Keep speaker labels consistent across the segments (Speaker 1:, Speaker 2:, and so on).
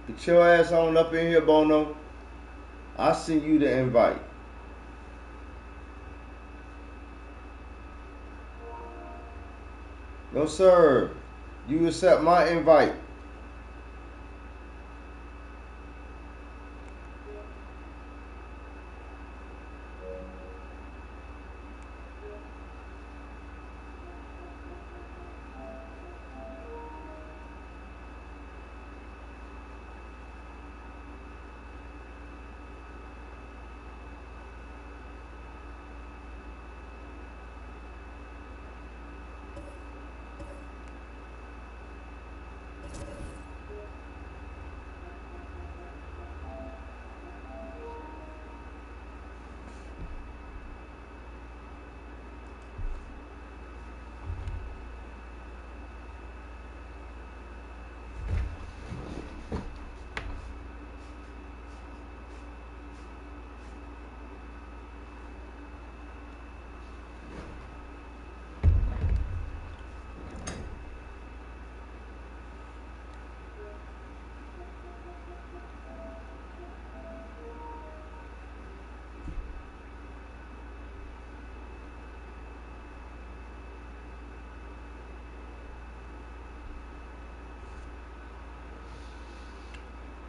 Speaker 1: Get your ass on up in here, Bono. I send you the invite. No, sir. You accept my invite.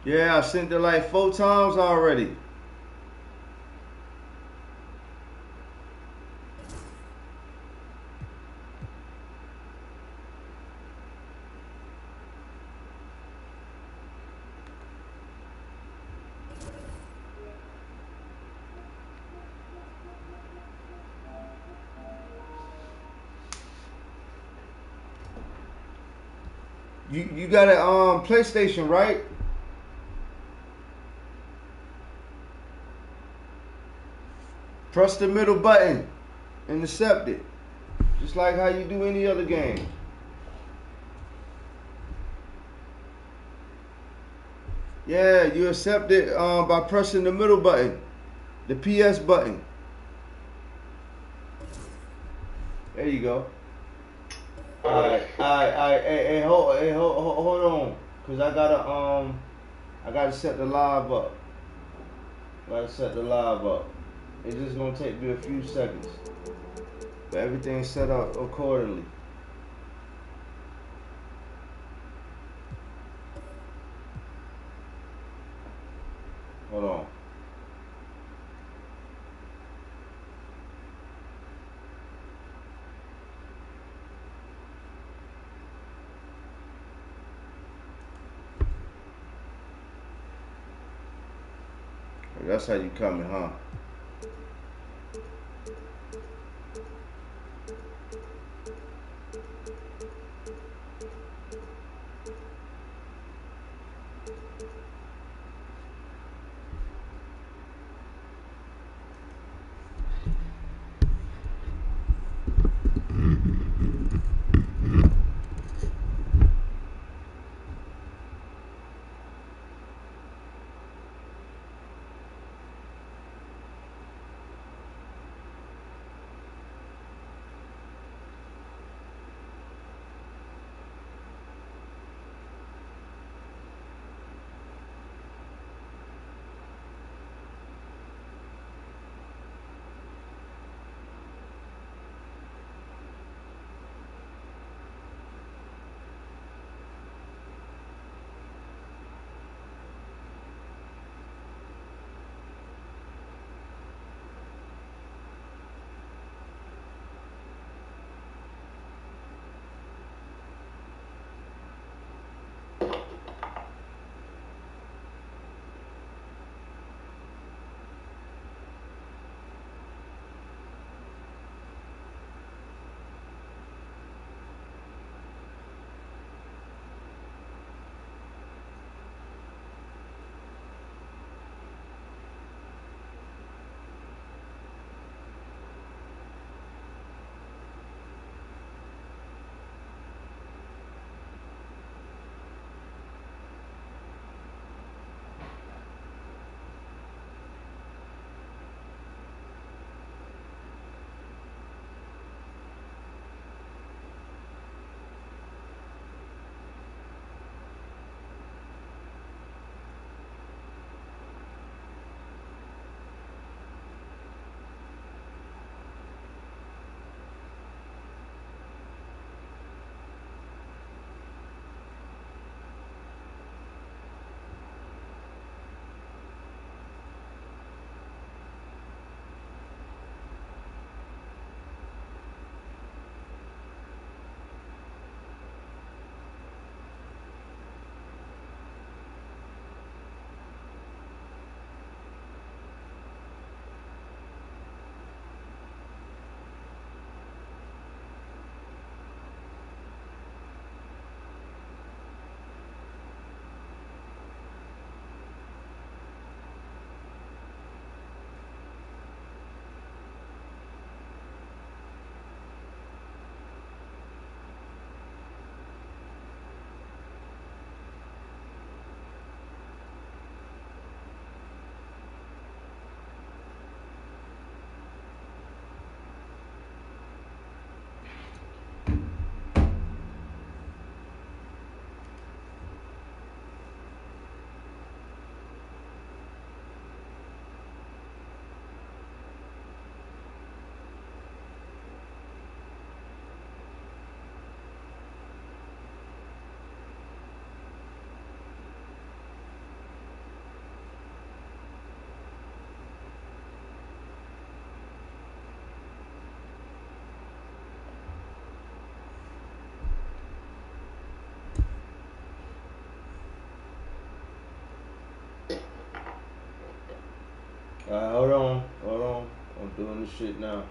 Speaker 1: Yeah, I sent it like 4 times already. You got a PlayStation, right? Press the middle button and accept it. Just like how you do any other game. Yeah, you accept it by pressing the middle button. The PS button. There you go. Alright, hey, hold on. Cause I gotta set the live up. It's just gonna take me a few seconds. But everything's set up accordingly. Hold on. That's how you coming, huh? hold on. I'm doing this shit now.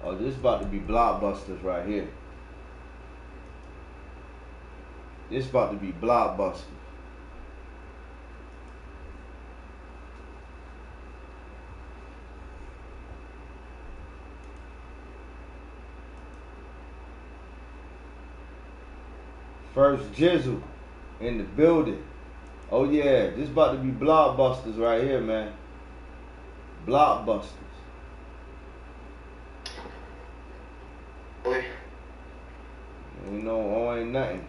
Speaker 1: Oh, this about to be blockbusters right here. This about to be blockbusters. First Jizzle in the building. Oh yeah, this about to be blockbusters right here, man. Blockbusters. You know, oh ain't nothing.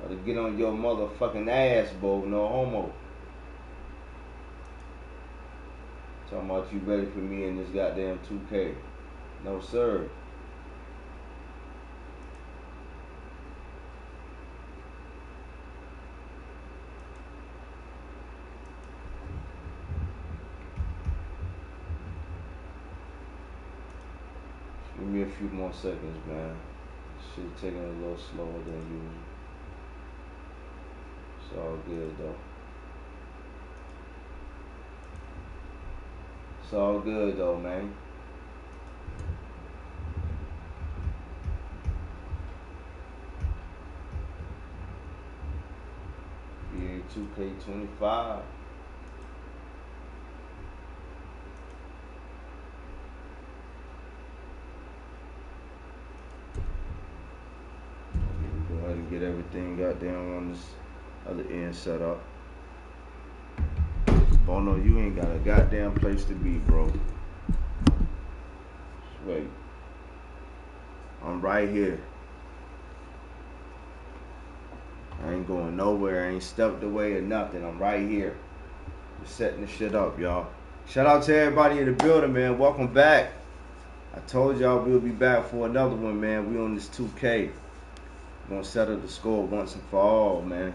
Speaker 1: Gotta get on your motherfucking ass, boy. No homo. Talking about you ready for me in this goddamn 2K. No sir. Give me a few more seconds, man. Shit taking a little slower than usual. It's all good though. It's all good though, man. Yeah, 2K25. Go ahead and get everything goddamn on this other end set up. Bono, you ain't got a goddamn place to be, bro. Just wait. I'm right here. I ain't going nowhere. I ain't stepped away or nothing. I'm right here. Just setting this shit up, y'all. Shout out to everybody in the building, man. Welcome back. I told y'all we'll be back for another one, man. We on this 2K. We're gonna settle the score once and for all, man.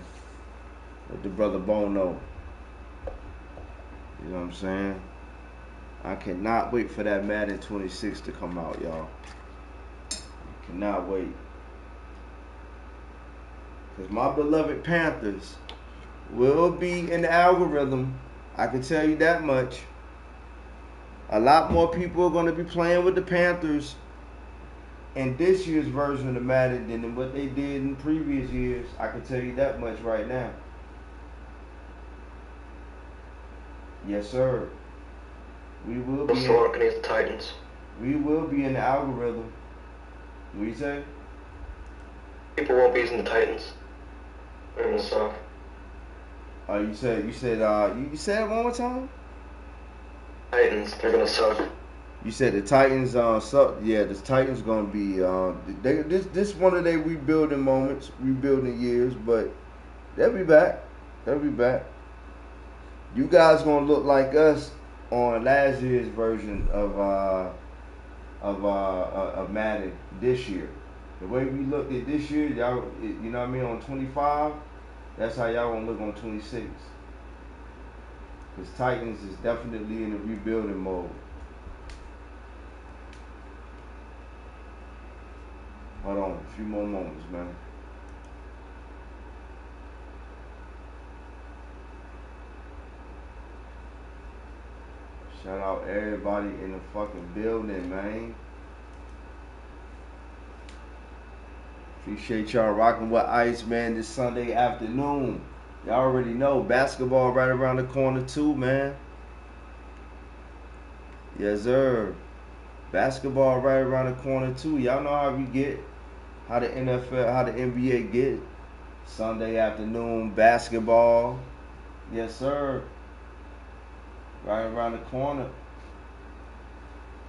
Speaker 1: With the brother Bono. You know what I'm saying? I cannot wait for that Madden 26 to come out, y'all. Cannot wait. Because my beloved Panthers will be in the algorithm. I can tell you that much. A lot more people are going to be playing with the Panthers in this year's version of the Madden than what they did in previous years. I can tell you that much right now. Yes, sir. We will be
Speaker 2: against the Titans.
Speaker 1: We will be in the algorithm. What you say?
Speaker 2: People won't be using the Titans. They're gonna suck.
Speaker 1: You said you said it one more time?
Speaker 2: Titans, they're gonna suck.
Speaker 1: You said the Titans suck. Yeah, the Titans gonna be this one of their rebuilding moments, rebuilding years, but they'll be back. They'll be back. You guys gonna look like us on last year's version of Madden this year. The way we looked at this year, y'all, you know what I mean, on 25, that's how y'all gonna look on 26. Because Titans is definitely in a rebuilding mode. Hold on, a few more moments, man. Shout out everybody in the fucking building, man. Appreciate y'all rocking with Ice, man, this Sunday afternoon. Y'all already know basketball right around the corner too, man. Yes, sir. Basketball right around the corner too. Y'all know how we get, how the NFL, how the NBA get. Sunday afternoon basketball. Yes, sir. Right around the corner.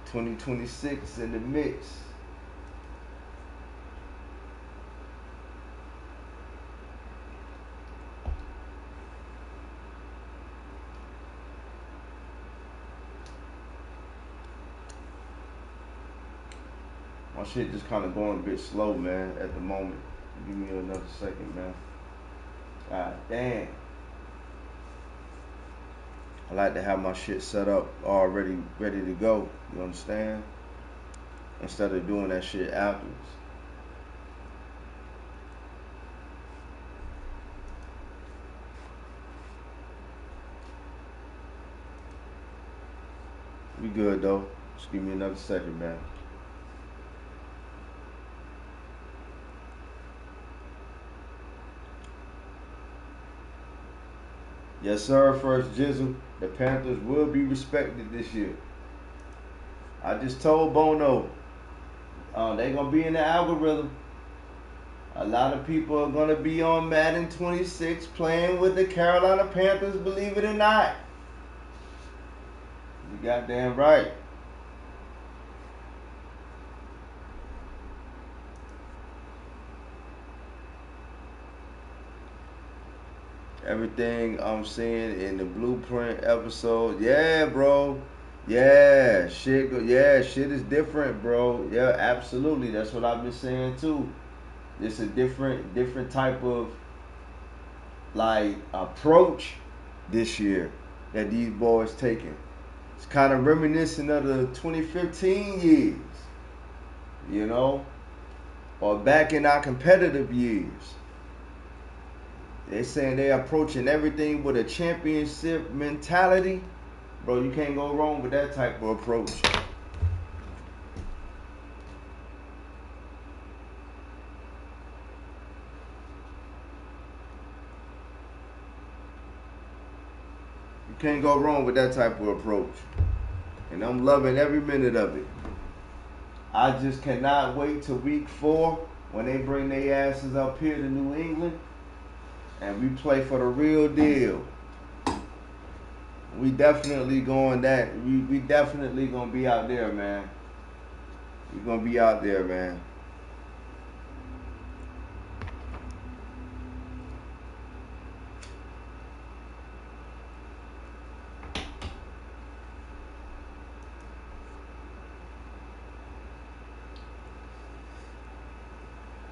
Speaker 1: 2026 in the mix. My shit just kind of going a bit slow, man, at the moment. Give me another second, man. God damn. I like to have my shit set up already ready to go. You understand? Instead of doing that shit afterwards. We good though. Just give me another second, man. Yes, sir. First Jizzle. The Panthers will be respected this year. I just told Bono, they gonna be in the algorithm. A lot of people are gonna be on Madden 26 playing with the Carolina Panthers. Believe it or not. You goddamn right. Everything I'm seeing in the blueprint episode, yeah, bro. Yeah, shit is different, bro. Yeah, absolutely. That's what I've been saying too. It's a different type of like approach this year that these boys taking. It's kind of reminiscent of the 2015 years, you know, or back in our competitive years. They saying they approaching everything with a championship mentality. Bro, you can't go wrong with that type of approach. You can't go wrong with that type of approach. And I'm loving every minute of it. I just cannot wait till week 4 when they bring their asses up here to New England and we play for the real deal. We definitely going that. We definitely gonna be out there, man. We gonna be out there, man.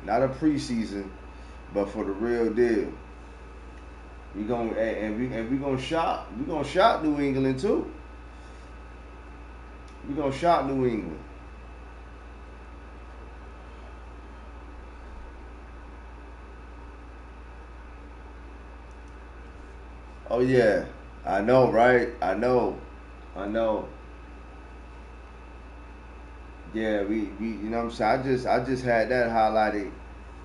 Speaker 1: Not a preseason, but for the real deal. We gonna we gonna shop. We gonna shop New England too. We gonna shop New England. Oh yeah, I know, right? I know. Yeah, we you know what I'm saying. I just had that highlighted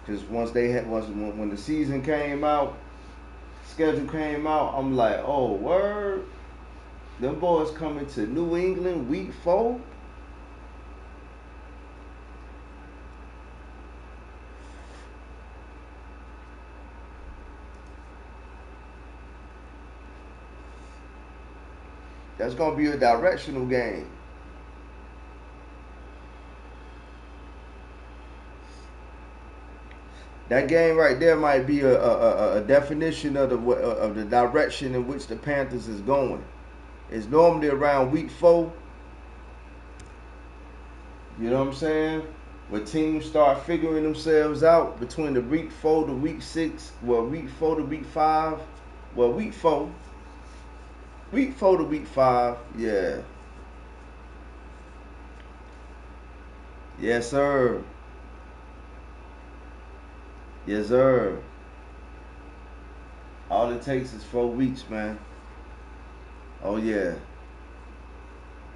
Speaker 1: because once they had when the season came out, schedule came out, I'm like, oh word, them boys coming to New England week 4. That's gonna be a directional game. That game right there might be a definition of the direction in which the Panthers is going. It's normally around week 4. You know what I'm saying? Where teams start figuring themselves out between the week 4 to week 6. Well, week 4 to week 5. Well, week 4 to week 5. Yeah. Yes, sir. Yes, sir. All it takes is 4 weeks, man. Oh yeah.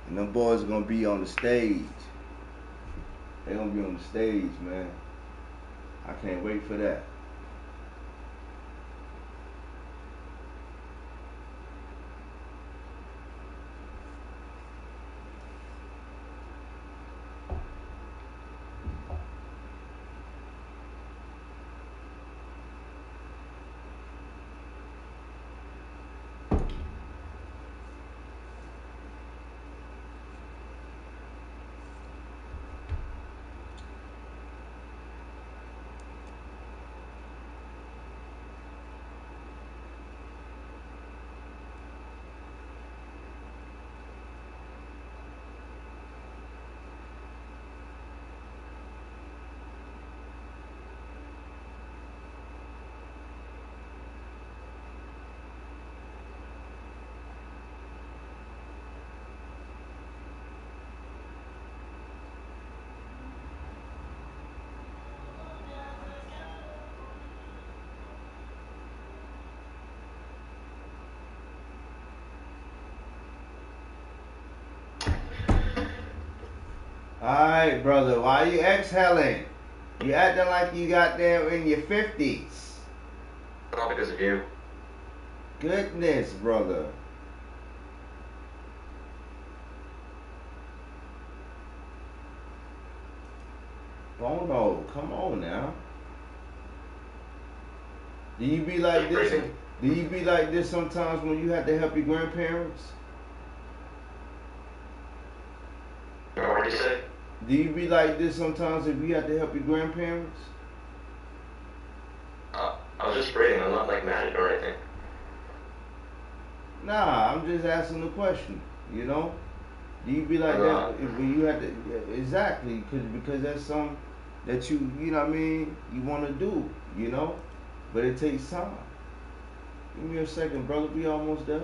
Speaker 1: And them boys are gonna be on the stage. They're gonna be on the stage, man. I can't wait for that. Alright, brother. Why you exhaling? You acting like you got there in your 50s.
Speaker 2: Not because of you.
Speaker 1: Goodness, brother. Bono, come on now. Do you be like this? Do you be like this sometimes when you have to help your grandparents?
Speaker 2: What did you say?
Speaker 1: Do you be like this sometimes if you have to help your grandparents?
Speaker 2: I was just reading. I'm not like mad or anything.
Speaker 1: Nah, I'm just asking the question. You know? Do you be like that when you have to? Yeah, exactly, because that's something that you know what I mean, you want to do, you know, but it takes time. Give me a second, brother. We almost there.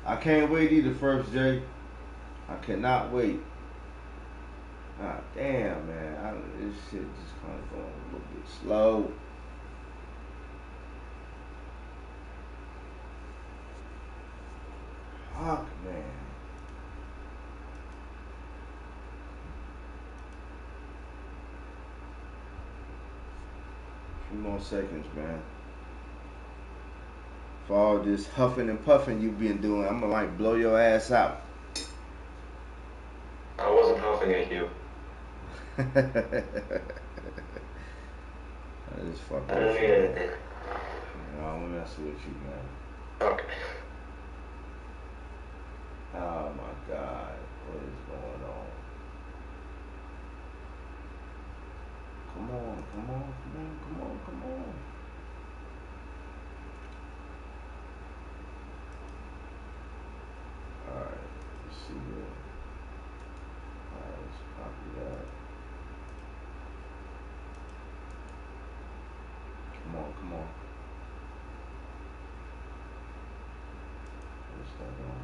Speaker 1: I can't wait either, First J. I cannot wait. Ah, damn, man. This shit just kind of going a little bit slow. Fuck, man. A few more seconds, man. For all this huffing and puffing you've been doing, I'm gonna like blow your ass out.
Speaker 2: I wasn't huffing at you.
Speaker 1: That is fucking.
Speaker 2: I didn't mean anything.
Speaker 1: I don't mess with you, man.
Speaker 2: Okay.
Speaker 1: Oh my God, what is going on? Come on, come on, come on, come on, come on. Alright, let's see here. Alright, let's copy that. Come on, come on. What's that on?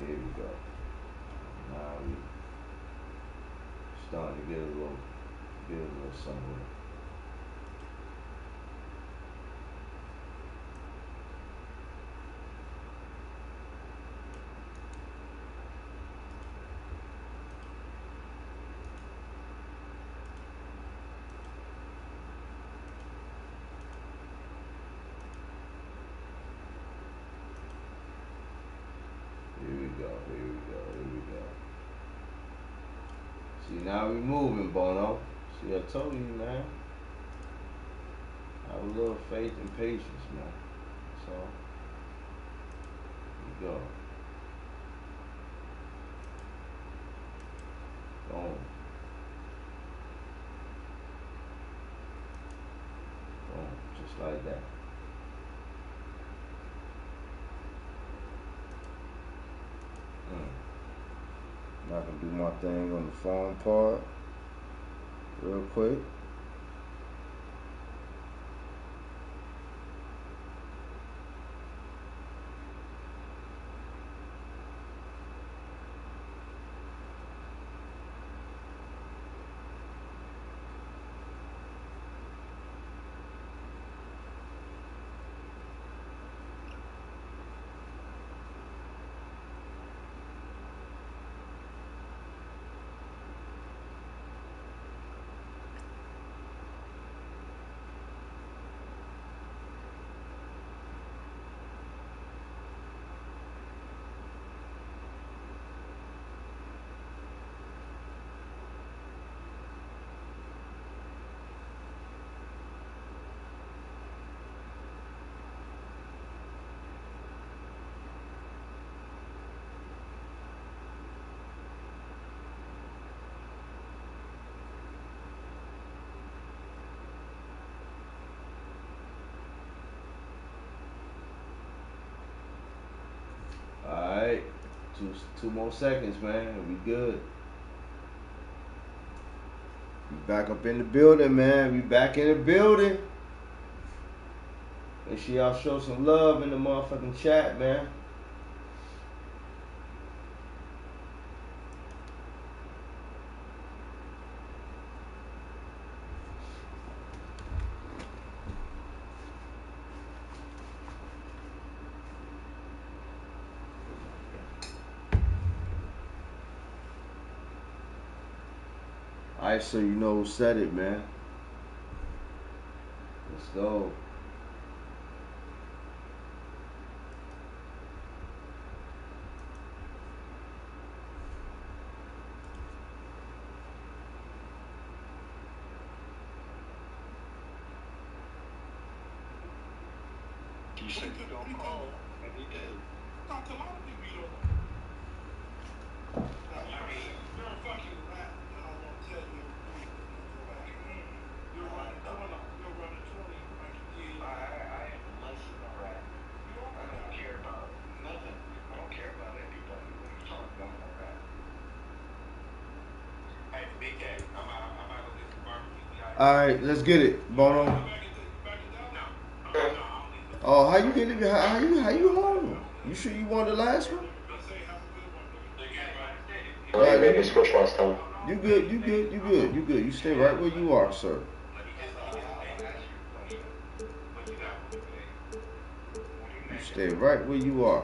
Speaker 1: Here we go. Now we starting to get a little somewhere. Here we go, here we go, here we go. See, now we moving, Bono. See, I told you, man. Have a little faith and patience, man. So, here we go. Boom. Boom. Just like that. I can do my thing on the phone part real quick. Alright. Two more seconds, man. We good. We back up in the building, man. We back in the building. Make sure y'all show some love in the motherfucking chat, man. Alright, so you know who said it, man. Let's go.
Speaker 3: You said you don't call, and he did.
Speaker 4: Talk to a lot of people you don't know. I mean, you're a fucking rat. I don't want to tell you. You're running 20. You're running 20 like you did.
Speaker 3: I am less than a rat. I don't care about nothing. I don't care about anybody. What are you talking about, a rat?
Speaker 5: Hey, Big K, I'm out go get some barbecue.
Speaker 1: Alright, let's get it, Bono. Oh, how you get it? How you home? You sure you won the last one?
Speaker 2: Yeah, you made me switch last time.
Speaker 1: You good, you good, you good, you good. You stay right where you are, sir. You stay right where you are.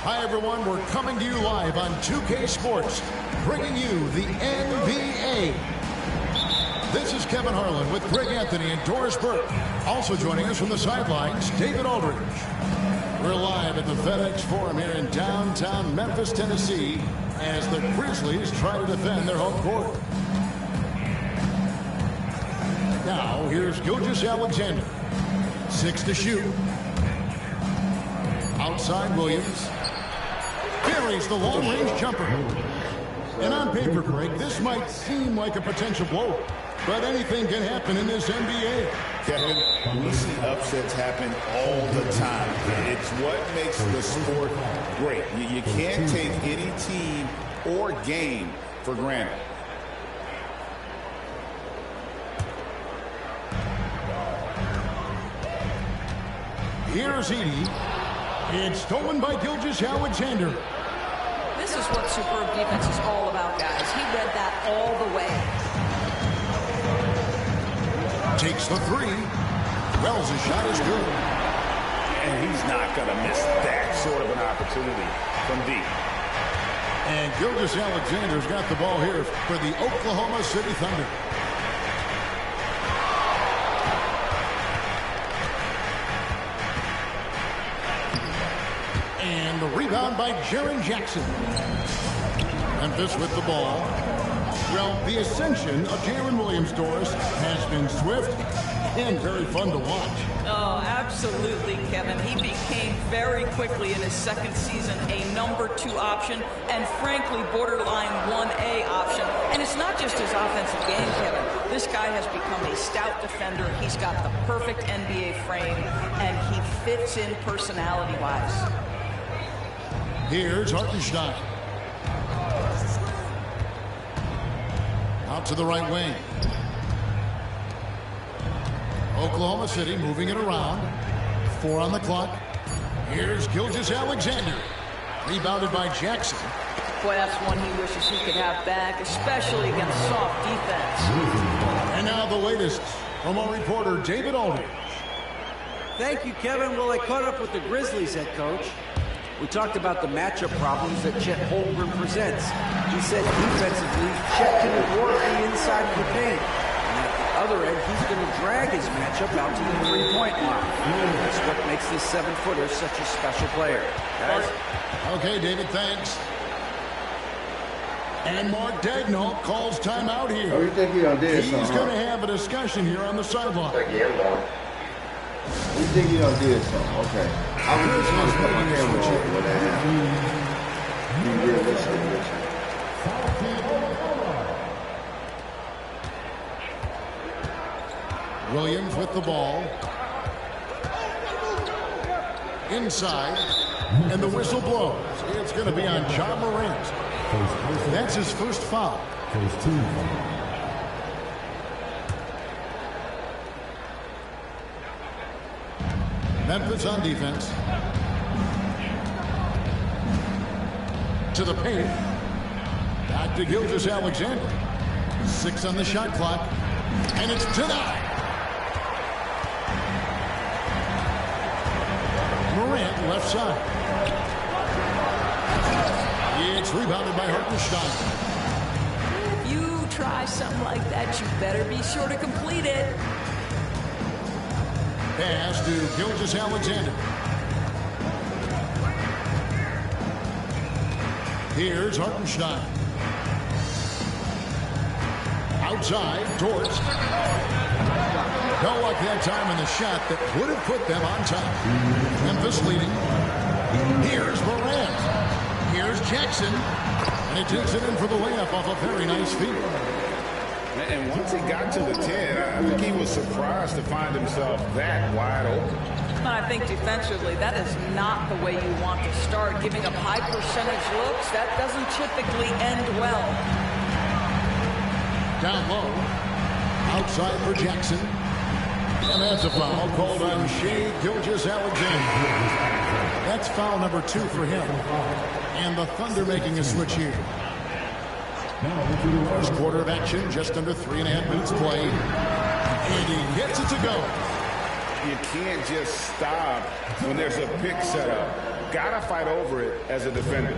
Speaker 6: Hi, everyone. We're coming to you live on 2K Sports, bringing you the NBA. This is Kevin Harlan with Greg Anthony and Doris Burke. Also joining us from the sidelines, David Aldridge. We're live at the FedEx Forum here in downtown Memphis, Tennessee, as the Grizzlies try to defend their home court. Now, here's Gilgeous-Alexander. 6 to shoot. Outside Williams. Buries the long-range jumper. And on paper, Greg, this might seem like a potential blow, but anything can happen in this NBA.
Speaker 7: Kevin, we see upsets happen all the time. It's what makes the sport great. You can't take any team or game for granted.
Speaker 6: Here's Edie. It's stolen by Gilgeous-Alexander.
Speaker 8: This is what superb defense is all about, guys. He read that all the way.
Speaker 6: Takes the three. Wells' shot is good.
Speaker 7: And he's not going to miss that sort of an opportunity from deep.
Speaker 6: And Gilgeous-Alexander's got the ball here for the Oklahoma City Thunder. And the rebound by Jaren Jackson. Memphis with the ball. Well, the ascension of Jalen Williams, Doris, has been swift and very fun to watch.
Speaker 8: Oh, absolutely, Kevin. He became very quickly in his second season a #2 option and, frankly, borderline 1A option. And it's not just his offensive game, Kevin. This guy has become a stout defender. He's got the perfect NBA frame, and he fits in personality-wise.
Speaker 6: Here's Hartenstein. Out to the right wing. Oklahoma City moving it around. 4 on the clock. Here's Gilgeous-Alexander. Rebounded by Jackson.
Speaker 8: Boy, that's one he wishes he could have back, especially against soft defense.
Speaker 6: And now the latest from our reporter, David Aldridge.
Speaker 9: Thank you, Kevin. Well, I caught up with the Grizzlies head coach. We talked about the matchup problems that Chet Holmgren presents. He said defensively, Chet can work the inside of the paint. And at the other end, he's going to drag his matchup out to the three-point line. That's what makes this 7-footer such a special player. Guys?
Speaker 6: Okay, David, thanks. And Mark Daigneault calls timeout here.
Speaker 1: Oh, you think he done did something?
Speaker 6: He's going to have a discussion here on the sideline.
Speaker 1: You think he done did something? Okay. I was just trying to put my camera on when that happened. Be realistic with you.
Speaker 6: Williams with the ball. Inside. And the whistle blows. It's going to be on Ja Morant. That's his first foul. Memphis on defense. To the paint. Back to Gilgeous-Alexander. 6 on the shot clock. And it's denied. Morant left side. It's rebounded by Hartenstein.
Speaker 8: If you try something like that, you better be sure to complete it.
Speaker 6: Pass to Gilgeous-Alexander. Here's Hartenstein. Outside, Dort. No luck that time in the shot that would have put them on top. Memphis leading. Here's Morant. Here's Jackson. And he takes it in for the layup off a very nice feed.
Speaker 7: And once he got to the 10, I think he was surprised to find himself that wide open.
Speaker 8: I think defensively, that is not the way you want to start. Giving up high percentage looks, that doesn't typically end well.
Speaker 6: Down low. Outside for Jackson. And that's a foul called on Shai Gilgeous-Alexander. That's foul number 2 for him. And the Thunder making a switch here. First quarter of action, just under 3.5 minutes played. And he gets it to go.
Speaker 7: You can't just stop when there's a pick set up. Gotta fight over it as a defender.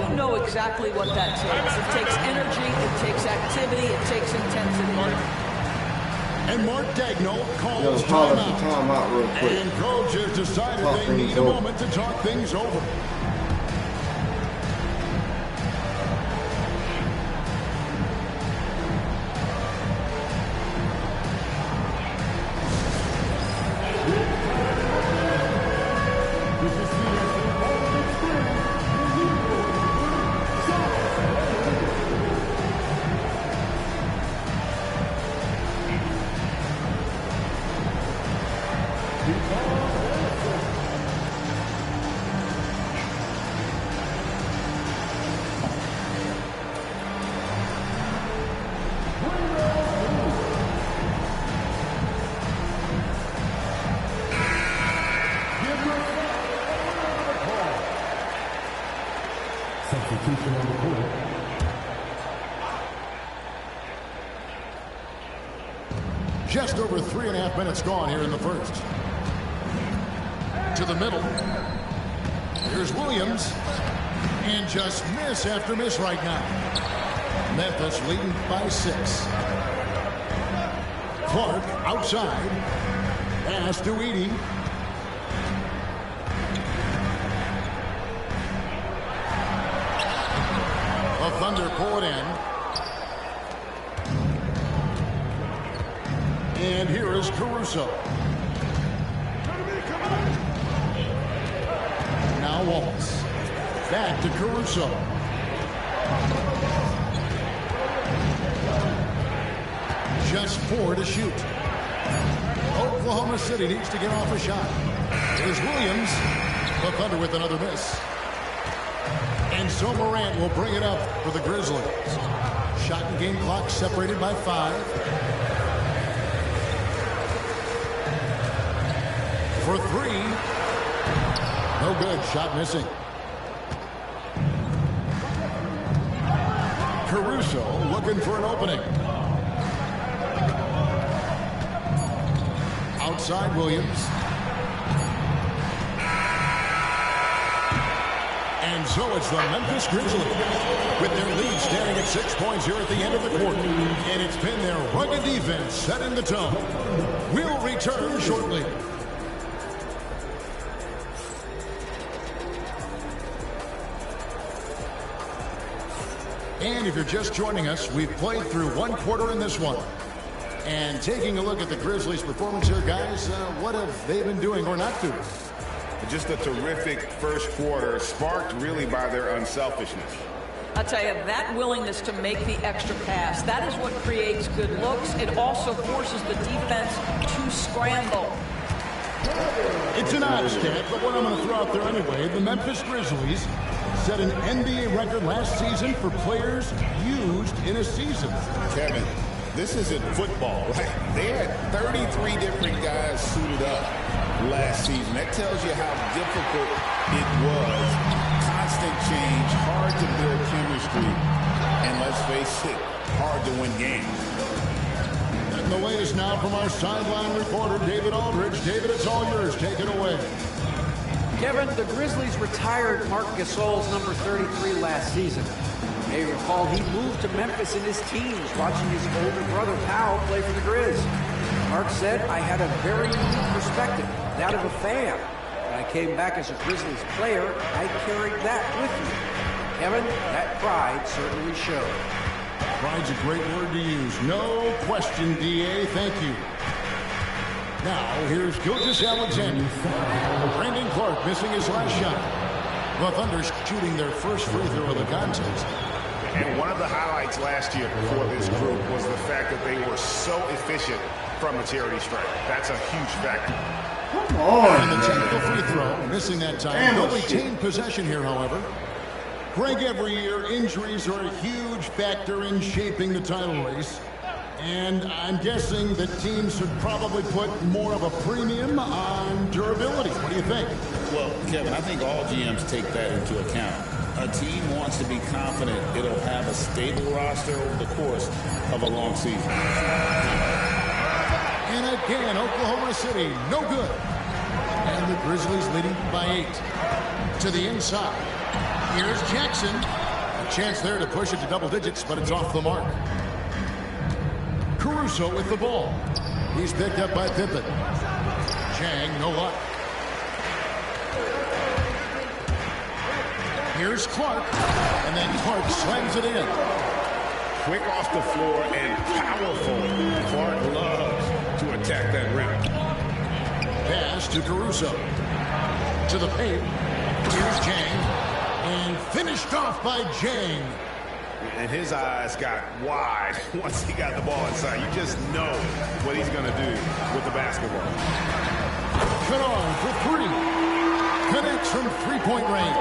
Speaker 8: You know exactly what that takes. It takes energy, it takes activity, it takes intensity.
Speaker 6: And Mark Daigneault calls timeout
Speaker 1: real quick.
Speaker 6: And coach has decided they need a moment to talk things over. Just over 3.5 minutes gone here in the first. To the middle. Here's Williams. And just miss after miss right now. Memphis leading by 6. Clark outside. Pass to Edey. The Thunder pull it in. And here is Caruso. Now Wallace. Back to Caruso. Just 4 to shoot. Oklahoma City needs to get off a shot. Here's Williams. The Thunder with another miss. And so Morant will bring it up for the Grizzlies. Shot and game clock separated by 5. For 3. No good. Shot missing. Caruso looking for an opening. Outside Williams. And so it's the Memphis Grizzlies with their lead standing at 6 points here at the end of the quarter. And it's been their rugged defense setting the tone. We'll return shortly. And if you're just joining us, we've played through one quarter in this one. And taking a look at the Grizzlies' performance here, guys, what have they been doing or not doing?
Speaker 7: Just a terrific first quarter, sparked really by their unselfishness.
Speaker 8: I'll tell you, that willingness to make the extra pass, that is what creates good looks. It also forces the defense to scramble.
Speaker 6: It's an odd stat, but what I'm going to throw out there anyway, the Memphis Grizzlies set an NBA record last season for players used in a season.
Speaker 7: Kevin, this isn't football, right? They had 33 different guys suited up last season. That tells you how difficult it was. Constant change, hard to build chemistry, and let's face it, hard to win games.
Speaker 6: And the latest now from our sideline reporter, David Aldridge. David, it's all yours. Take it away.
Speaker 9: Kevin, the Grizzlies retired Marc Gasol's number 33 last season. You may recall he moved to Memphis in his teens, watching his older brother Powell play for the Grizz. Mark said, I had a very unique perspective, that of a fan. When I came back as a Grizzlies player, I carried that with me. Kevin, that pride certainly showed.
Speaker 6: Pride's a great word to use. No question, D.A. Thank you. Now, here's Gilgeous-Alexander. Brandon Clark missing his last shot. The Thunder shooting their first free throw of the contest.
Speaker 7: And one of the highlights last year for this group was the fact that they were so efficient from the charity stripe. That's a huge factor.
Speaker 1: Come on,
Speaker 6: and the
Speaker 1: man.
Speaker 6: technical free throw, missing that time. They'll retain possession here, however. Greg, every year, injuries are a huge factor in shaping the title race. And I'm guessing that teams should probably put more of a premium on durability. What do you think?
Speaker 7: Well, Kevin, I think all GMs take that into account. A team wants to be confident it'll have a stable roster over the course of a long season.
Speaker 6: And again, Oklahoma City, no good. And the Grizzlies leading by 8. To the inside. Here's Jackson. A chance there to push it to double digits, but it's off the mark. Caruso with the ball. He's picked up by Pippen. Chang, no luck. Here's Clark. And then Clark slams it in.
Speaker 7: Quick off the floor and powerful. Clark loves to attack that rim.
Speaker 6: Pass to Caruso. To the paint. Here's Chang. And finished off by Chang.
Speaker 7: And his eyes got wide once he got the ball inside. You just know what he's going to do with the basketball.
Speaker 6: Kennard for 3. Connects from three-point range.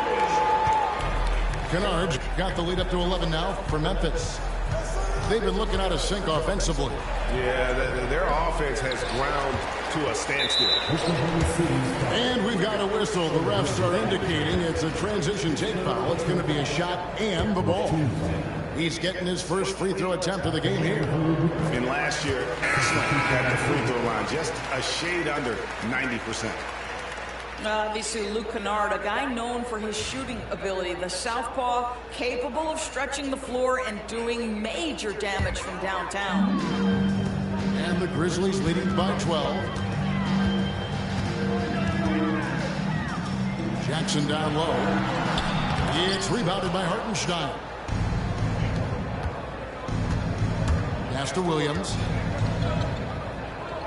Speaker 6: Kennard's got the lead up to 11 now for Memphis. They've been looking out of sync offensively.
Speaker 7: Yeah, their offense has ground to a standstill.
Speaker 6: And we've got a whistle. The refs are indicating it's a transition take foul. It's going to be a shot and the ball. He's getting his first free throw attempt of the game here.
Speaker 7: And last year, excellent at the free throw line, just a shade under 90%.
Speaker 8: Obviously, Luke Kennard, a guy known for his shooting ability. The southpaw, capable of stretching the floor and doing major damage from downtown.
Speaker 6: And the Grizzlies leading by 12. Jackson down low. It's rebounded by Hartenstein. Pass to Williams.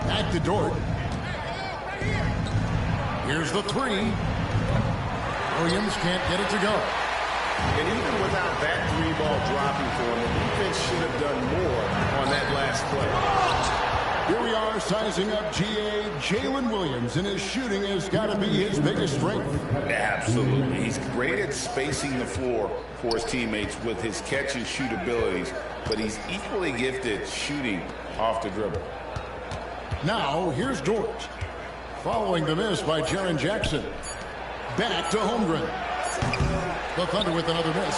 Speaker 6: Back to Dort. Here's the 3. Williams can't get it to go.
Speaker 7: And even without that 3-ball dropping for him, the defense should have done more on that last play.
Speaker 6: Here we are sizing up GA Jalen Williams, and his shooting has got to be his biggest strength.
Speaker 7: Absolutely. He's great at spacing the floor for his teammates with his catch and shoot abilities, but he's equally gifted shooting off the dribble.
Speaker 6: Now, here's Dort. Following the miss by Jaren Jackson. Back to Holmgren. The Thunder with another miss.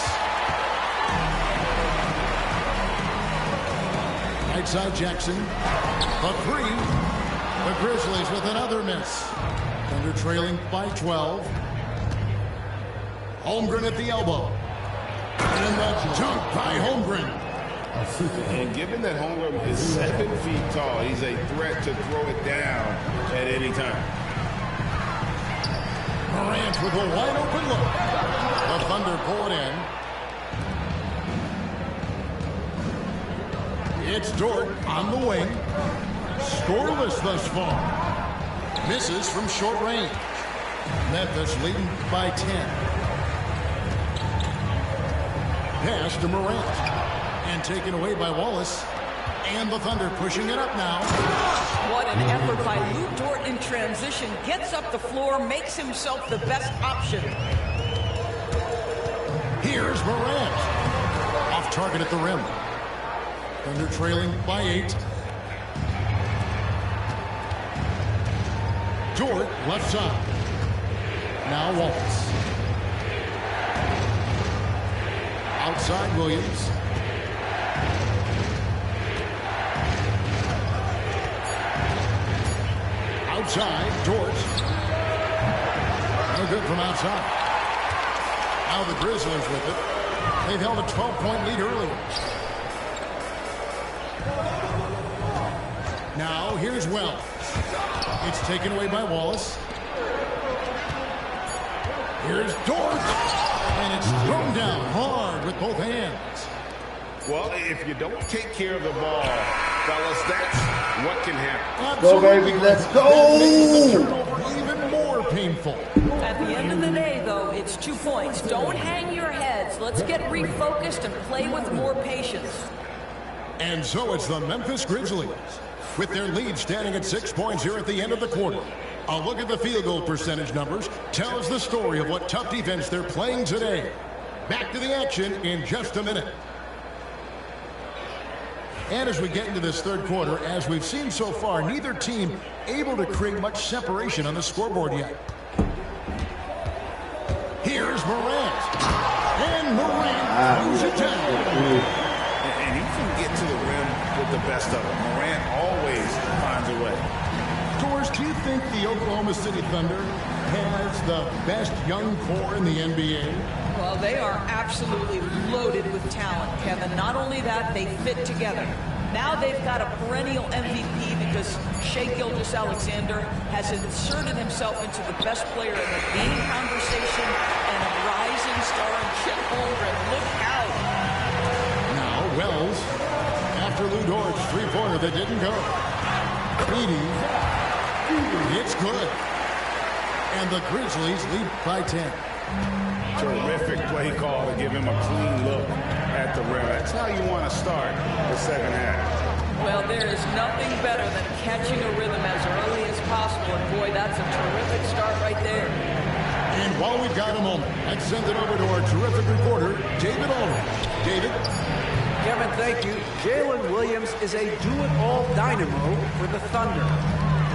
Speaker 6: right side, Jackson. The three. The Grizzlies with another miss. Thunder trailing by 12. Holmgren at the elbow. And the dunk by Holmgren.
Speaker 7: And given that Holmgren is 7 feet tall, he's a threat to throw it down at any time.
Speaker 6: Morant with a wide open look. The Thunder pull it in. It's Dort on the wing. Scoreless thus far. Misses from short range. Memphis leading by 10. Pass to Morant. And taken away by Wallace. And the Thunder pushing it up now.
Speaker 8: What an effort by Lou Dort in transition. Gets up the floor, makes himself the best option.
Speaker 6: Here's Morant. Off target at the rim. Thunder trailing by 8. Dort left side. Now Wallace. Outside Williams. Outside, Dort. No good from outside. Now the Grizzlies with it. They've held a 12-point lead earlier. Now here's Wells. It's taken away by Wallace. Here's Dort. And it's thrown down hard with both hands.
Speaker 7: Well, if you don't take care of the ball, fellas, that's what can happen.
Speaker 1: Go, baby, let's go!
Speaker 6: That makes the turnover even more painful.
Speaker 8: At the end of the day, though, it's 2 points. Don't hang your heads. Let's get refocused and play with more patience.
Speaker 6: And so it's the Memphis Grizzlies, with their lead standing at 6 points here at the end of the quarter. A look at the field goal percentage numbers tells the story of what tough defense they're playing today. Back to the action in just a minute. And as we get into this third quarter, as we've seen so far, neither team able to create much separation on the scoreboard yet. Here's Morant. And Morant throws it down.
Speaker 7: And he can get to the rim with the best of them. Morant always finds a way.
Speaker 6: Doris, do you think the Oklahoma City Thunder has the best young core in the NBA?
Speaker 8: Well, they are absolutely loaded with talent, Kevin. Not only that, they fit together. Now they've got a perennial MVP because Shai Gilgeous-Alexander has inserted himself into the best player in the game conversation and a rising star in Chet Holmgren. Look out.
Speaker 6: Now Wells, after Lou Dort's three-pointer that didn't go. Beatty, it's good. And the Grizzlies lead by 10.
Speaker 7: Terrific play call to give him a clean look at the rim. That's how you want to start the second half.
Speaker 8: Well, there is nothing better than catching a rhythm as early as possible. And boy, that's a terrific start right there.
Speaker 6: And while we've got a moment, let's send it over to our terrific reporter, David Aldridge. David?
Speaker 9: Kevin, thank you. Jalen Williams is a do-it-all dynamo for the Thunder.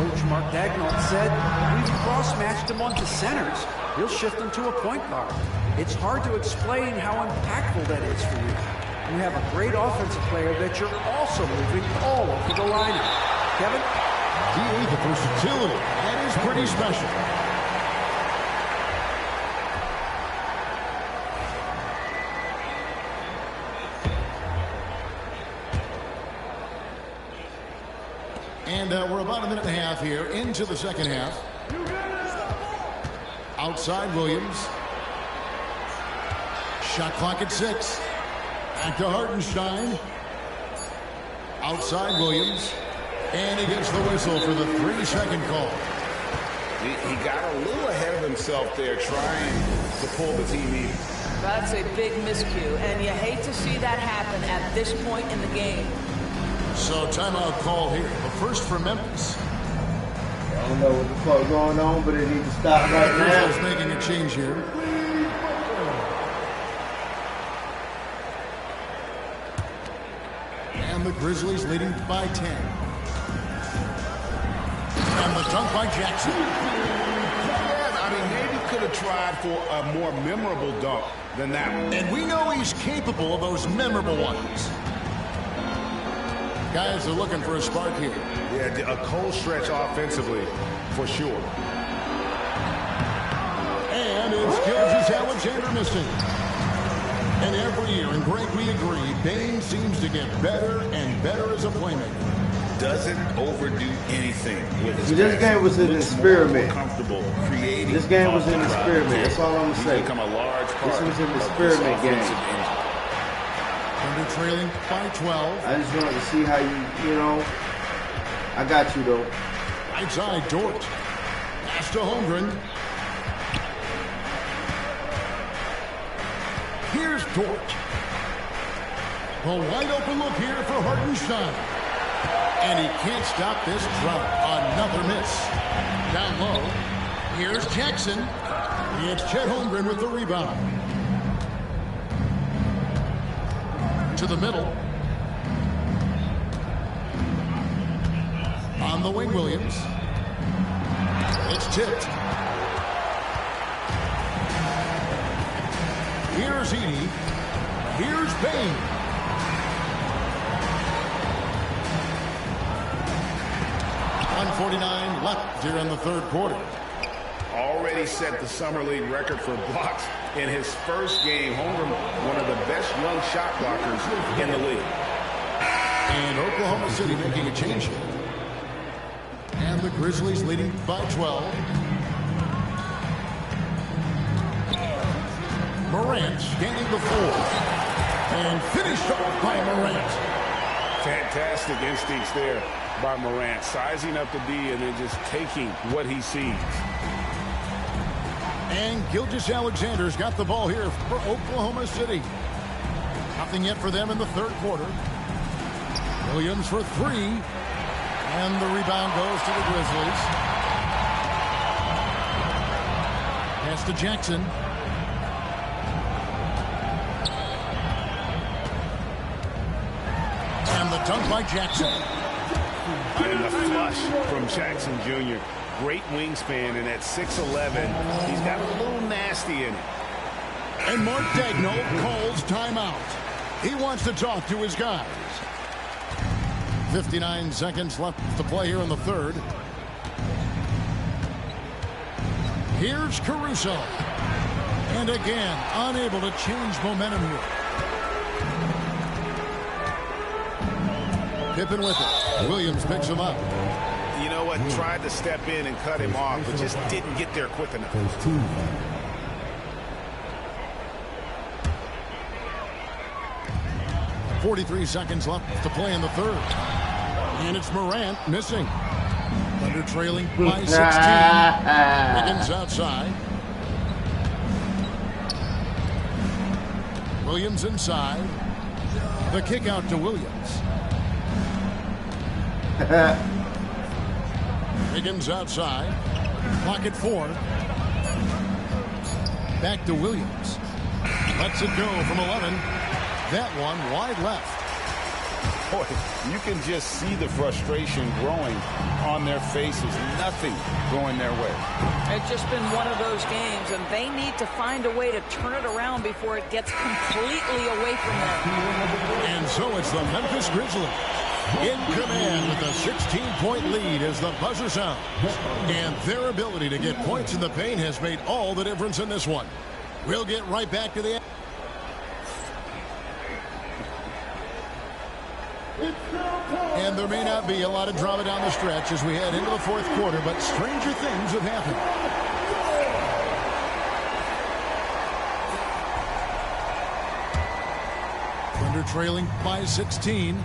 Speaker 9: Coach Mark Dagnall said, we've cross-matched him onto centers. He'll shift him to a point guard. It's hard to explain how impactful that is for you. You have a great offensive player that you're also moving all over the lineup. Kevin?
Speaker 6: The versatility. That is pretty special. And we're about a minute and a half here into the second half. Outside Williams. Shot clock at 6. Back to Hartenstein. Outside Williams. And he gets the whistle for the 3-second call.
Speaker 7: He got a little ahead of himself there trying to pull the team in.
Speaker 8: That's a big miscue, and you hate to see that happen at this point in the game.
Speaker 6: So timeout call here. The first for Memphis.
Speaker 1: I don't know what the fuck going on, but it needs to stop right now.
Speaker 6: He's making a change here. And the Grizzlies leading by 10. And the dunk by Jackson.
Speaker 7: Yeah, I mean, maybe could have tried for a more memorable dunk than that one.
Speaker 6: And we know he's capable of those memorable ones. Guys are looking for a spark here.
Speaker 7: Yeah, a cold stretch offensively, for sure.
Speaker 6: And it's Gilgeous-Alexander missing. And every year, and Greg, we agree, Bain seems to get better and better as a playmaker.
Speaker 7: Doesn't overdo anything with his
Speaker 1: This game was an experiment.
Speaker 7: Comfortable creating.
Speaker 1: This game was an experiment. That's all I'm gonna say.
Speaker 7: Become a large part.
Speaker 1: This was an experiment game.
Speaker 6: Under trailing by 12.
Speaker 1: I just wanted to see how you know. I got you though.
Speaker 6: Right side, Dort. Pass to Holmgren. Here's Dort. The wide open look here for Hartenstein. And he can't stop this drought. Another miss. Down low. Here's Jackson. It's Chet Holmgren with the rebound. To the middle. On the wing, Williams. It's tipped. Here's Edey. Here's Bain. 1:49 left here in the third quarter.
Speaker 7: Already set the Summer League record for blocks in his first game. Holmgren, one of the best young shot blockers in the league.
Speaker 6: And Oklahoma City making a change here. And the Grizzlies leading by 12. Morant standing before. And finished off by Morant.
Speaker 7: Fantastic instincts there by Morant. Sizing up the D and then just taking what he sees.
Speaker 6: And Gilgeous-Alexander's got the ball here for Oklahoma City. Nothing yet for them in the third quarter. Williams for three. And the rebound goes to the Grizzlies. Pass to Jackson. And the dunk by Jackson.
Speaker 7: And the flush from Jackson Jr. Great wingspan, and at 6'11", he's got a little nasty in it.
Speaker 6: And Mark Daigneault calls timeout. He wants to talk to his guys. 59 seconds left to play here in the third. Here's Caruso. And again, unable to change momentum here. Pippen with it. Williams picks him up.
Speaker 7: You know what? Tried to step in and cut him off, but just didn't get there quick enough.
Speaker 6: 43 seconds left to play in the third. And it's Morant missing. Thunder trailing by 16. Wiggins outside. Williams inside. The kick out to Williams. Wiggins outside. Clock at 4. Back to Williams. Lets it go from 11. That one wide left.
Speaker 7: Boy, you can just see the frustration growing on their faces. Nothing going their way.
Speaker 8: It's just been one of those games, and they need to find a way to turn it around before it gets completely away from them.
Speaker 6: And so it's the Memphis Grizzlies in command with a 16-point lead as the buzzer sounds. And their ability to get points in the paint has made all the difference in this one. We'll get right back to the... And there may not be a lot of drama down the stretch as we head into the fourth quarter, but stranger things have happened. Thunder trailing by 16.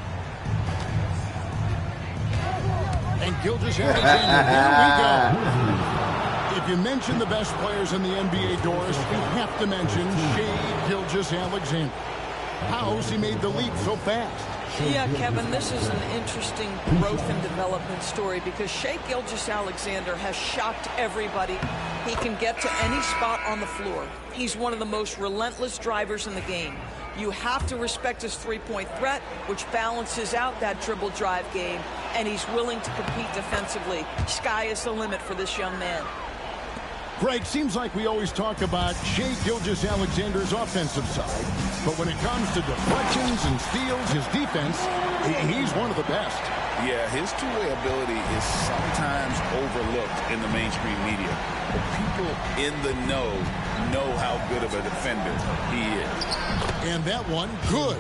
Speaker 6: And Gilgeous-Alexander, here we go. If you mention the best players in the NBA, Doris, you have to mention Shai Gilgeous-Alexander. How's he made the leap so fast?
Speaker 8: Yeah, Kevin, this is an interesting growth and development story because Shai Gilgeous-Alexander has shocked everybody. He can get to any spot on the floor. He's one of the most relentless drivers in the game. You have to respect his three-point threat, which balances out that dribble drive game, and he's willing to compete defensively. Sky is the limit for this young man.
Speaker 6: Greg, seems like we always talk about Shai Gilgeous-Alexander's offensive side, but when it comes to deflections and steals, his defense, he's one of the best.
Speaker 7: Yeah, his two-way ability is sometimes overlooked in the mainstream media. But people in the know how good of a defender he is.
Speaker 6: And that one, good.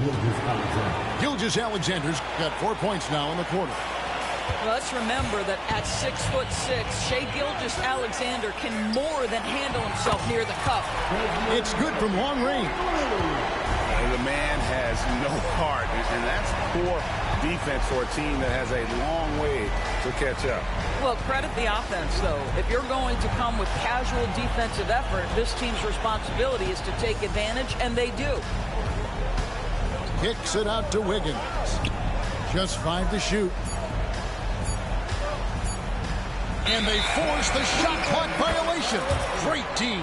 Speaker 6: Gilgeous-Alexander's got 4 points now in the quarter.
Speaker 8: Well, let's remember that at 6'6", Shai Gilgeous-Alexander can more than handle himself near the cup.
Speaker 6: It's good from long range.
Speaker 7: The man has no heart, and that's poor defense for a team that has a long way to catch up.
Speaker 8: Well, credit the offense, though. If you're going to come with casual defensive effort, this team's responsibility is to take advantage, and they do.
Speaker 6: Kicks it out to Wiggins. Just 5 to shoot. And they force the shot clock violation. Great team.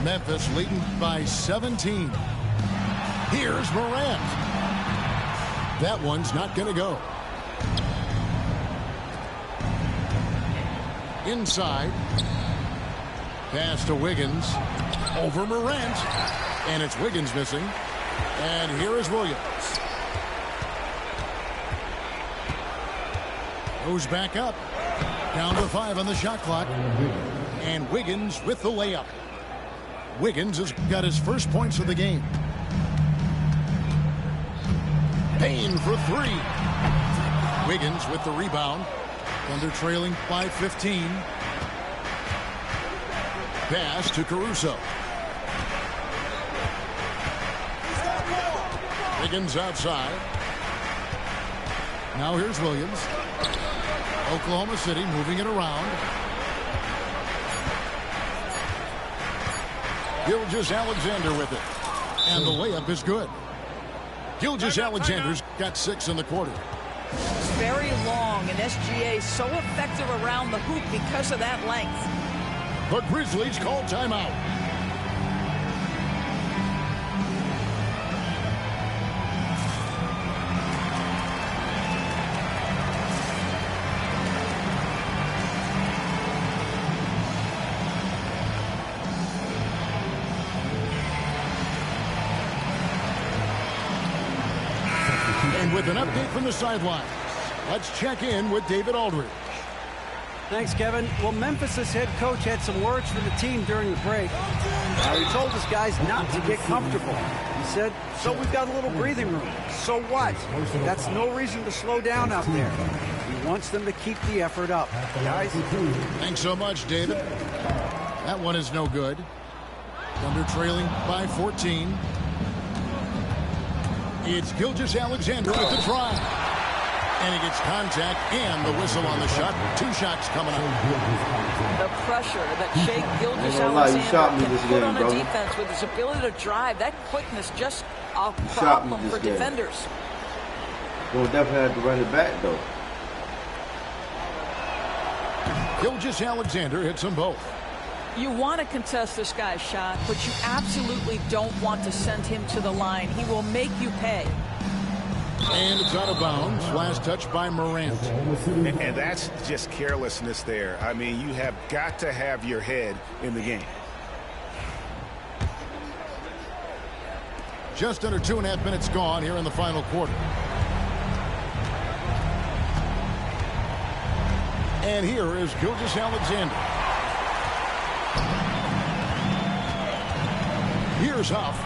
Speaker 6: Memphis leading by 17. Here's Morant. That one's not going to go. Inside. Pass to Wiggins. Over Morant. And it's Wiggins missing. And here is Williams. Goes back up. Down to 5 on the shot clock. And Wiggins with the layup. Wiggins has got his first points of the game. Payne for 3. Wiggins with the rebound. Thunder trailing by 15. Pass to Caruso. Wiggins outside. Now here's Williams. Oklahoma City moving it around. Gilgeous-Alexander with it. And the layup is good. Gilgeous-Alexander's got 6 in the quarter.
Speaker 8: It's very long, and SGA so effective around the hoop because of that length.
Speaker 6: The Grizzlies call timeout. And with an update from the sidelines, let's check in with David Aldridge.
Speaker 9: Thanks, Kevin. Well, Memphis's head coach had some words for the team during the break. He told his guys not to get comfortable. He said, so we've got a little breathing room. So what? That's no reason to slow down out there. He wants them to keep the effort up. Guys?
Speaker 6: Thanks so much, David. That one is no good. Thunder trailing by 14. It's Gilgeous-Alexander with the try. And he gets contact and the whistle on the shot. 2 shots coming up.
Speaker 8: The pressure that Shai Gilgeous-Alexander can put on a defense with his ability to drive, that quickness just a problem for defenders.
Speaker 1: We'll definitely have to run it back, though.
Speaker 6: Gilgeous-Alexander hits them both.
Speaker 8: You want to contest this guy's shot, but you absolutely don't want to send him to the line. He will make you pay.
Speaker 6: And it's out of bounds. Last touch by Morant.
Speaker 7: And that's just carelessness there. I mean, you have got to have your head in the game.
Speaker 6: Just under 2.5 minutes gone here in the final quarter. And here is Gilgeous-Alexander. Here's Huff.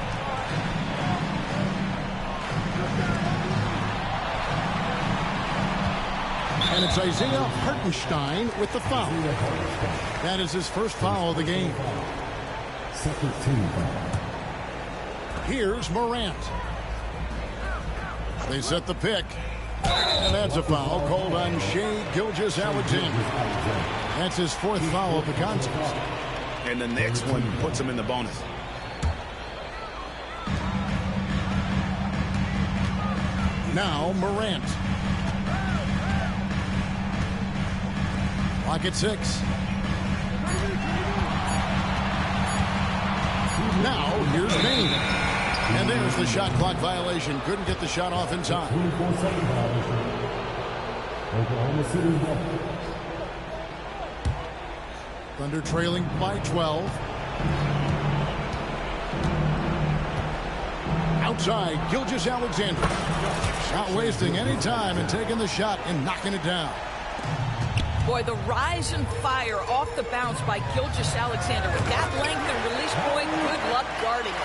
Speaker 6: And it's Isaiah Hartenstein with the foul. That is his first foul of the game.
Speaker 10: Second team foul.
Speaker 6: Here's Morant. They set the pick. And that's a foul called on Shai Gilgeous-Alexander. That's his 4th foul of the contest.
Speaker 7: And the next one puts him in the bonus.
Speaker 6: Now Morant. Clock at 6. Now here's Payne. And there's There's the shot clock violation. Couldn't get the shot off in time.
Speaker 10: 24-second violation. Oklahoma City's ball.
Speaker 6: Thunder trailing by 12. Outside, Gilgeous-Alexander. Not wasting any time and taking the shot and knocking it down.
Speaker 8: Boy, the rise and fire off the bounce by Gilgeous-Alexander. With that length and release point, good luck guarding it.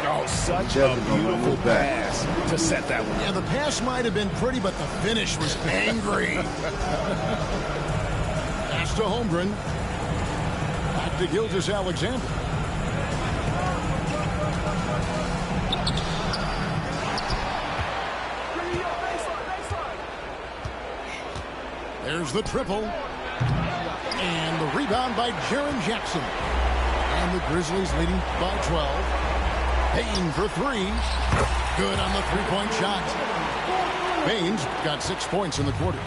Speaker 7: Oh, such a beautiful pass to set that one.
Speaker 6: Yeah, the pass might have been pretty, but the finish was angry. Pass to Holmgren. Back to Gilgeous-Alexander. There's the triple. And the rebound by Jaren Jackson. And the Grizzlies leading by 12. Payne for three. Good on the three-point shot. Payne's got 6 points in the quarter.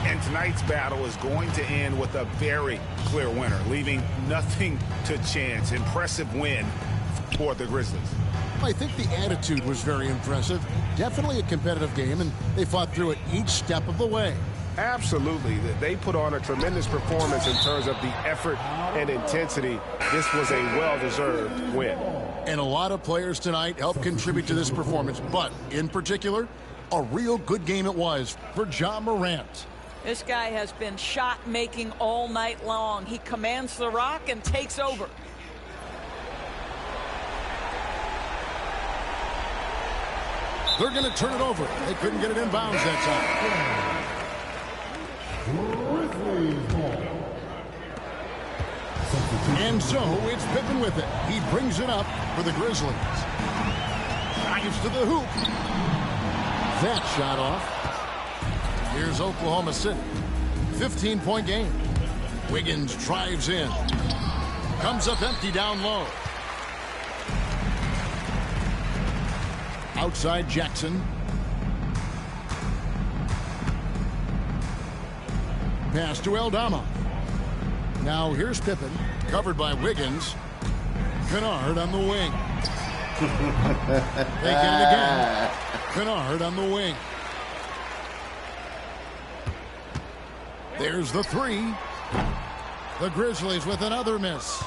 Speaker 7: And tonight's battle is going to end with a very clear winner, leaving nothing to chance. Impressive win for the Grizzlies.
Speaker 6: I think the attitude was very impressive. Definitely a competitive game, and they fought through it each step of the way.
Speaker 11: Absolutely. They put on a tremendous performance in terms of the effort and intensity. This was a well-deserved win.
Speaker 6: And a lot of players tonight helped contribute to this performance, but in particular, a real good game it was for Ja Morant.
Speaker 8: This guy has been shot-making all night long. He commands the rock and takes over.
Speaker 6: They're going to turn it over. They couldn't get it in bounds that time. And so it's Pippen with it. He brings it up for the Grizzlies. Drives to the hoop. That shot off. Here's Oklahoma City. 15-point game. Wiggins drives in. Comes up empty down low. Outside Jackson. Pass to Aldama. Now here's Pippen, covered by Wiggins. Kennard on the wing. They get it again. Kennard on the wing. There's the three. The Grizzlies with another miss.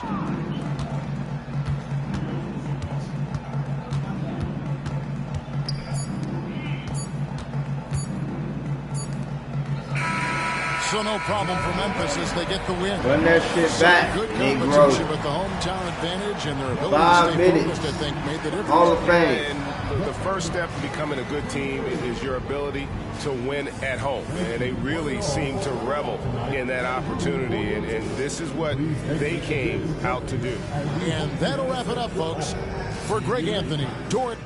Speaker 6: So no problem for Memphis as they get the win.
Speaker 1: Run that shit back,
Speaker 6: good
Speaker 1: Negro.
Speaker 6: competition with the hometown advantage and their ability
Speaker 1: 5
Speaker 6: to stay
Speaker 1: minutes.
Speaker 6: focused, I think, made the difference.
Speaker 1: Hall of Fame.
Speaker 11: And the first step to becoming a good team is your ability to win at home. And they really seem to revel in that opportunity. And this is what they came out to do.
Speaker 6: And that'll wrap it up, folks. For Greg Anthony, Dort.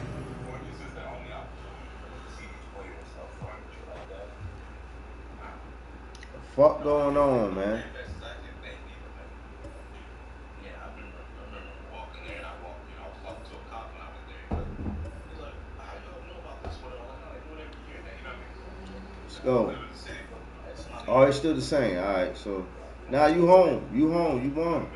Speaker 1: Fuck going on, man? Let's go. Oh, it's still the same. All right, so now you home. You home. You won.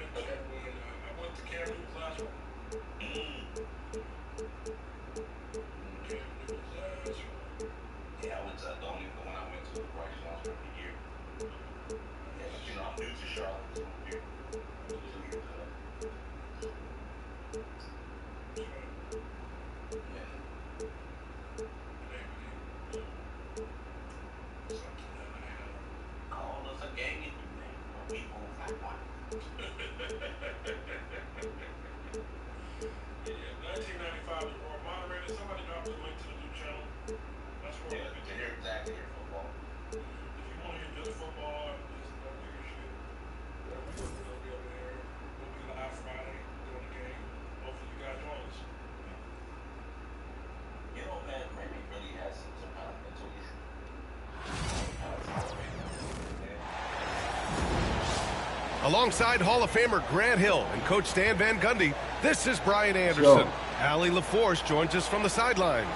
Speaker 12: Alongside Hall of Famer Grant Hill and Coach Stan Van Gundy, this is Brian Anderson. Allie LaForce joins us from the sidelines.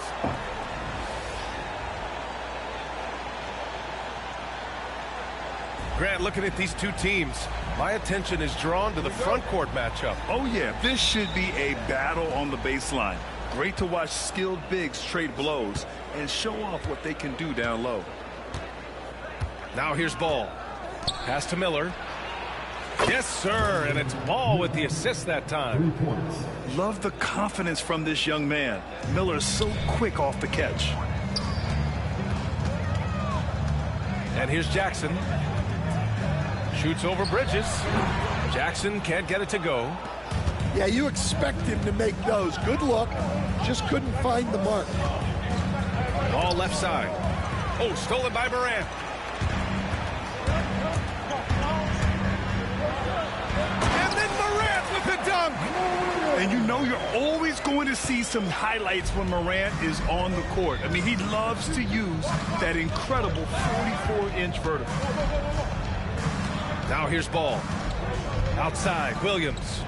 Speaker 12: Grant, looking at these two teams, my attention is drawn to the front court matchup.
Speaker 13: Oh, yeah, this should be a battle on the baseline. Great to watch skilled bigs trade blows and show off what they can do down low.
Speaker 12: Now here's Ball. Pass to Miller. Yes, sir, and it's Ball with the assist that time.
Speaker 13: Love the confidence from this young man. Miller's so quick off the catch.
Speaker 12: And here's Jackson. Shoots over Bridges. Jackson can't get it to go.
Speaker 14: Yeah, you expect him to make those. Good look. Just couldn't find the mark.
Speaker 12: Ball left side. Oh, stolen by Morant. And then Morant with the dunk.
Speaker 13: And you know you're always going to see some highlights when Morant is on the court. I mean, he loves to use that incredible 44-inch vertical.
Speaker 12: Now here's Ball. Outside, Williams.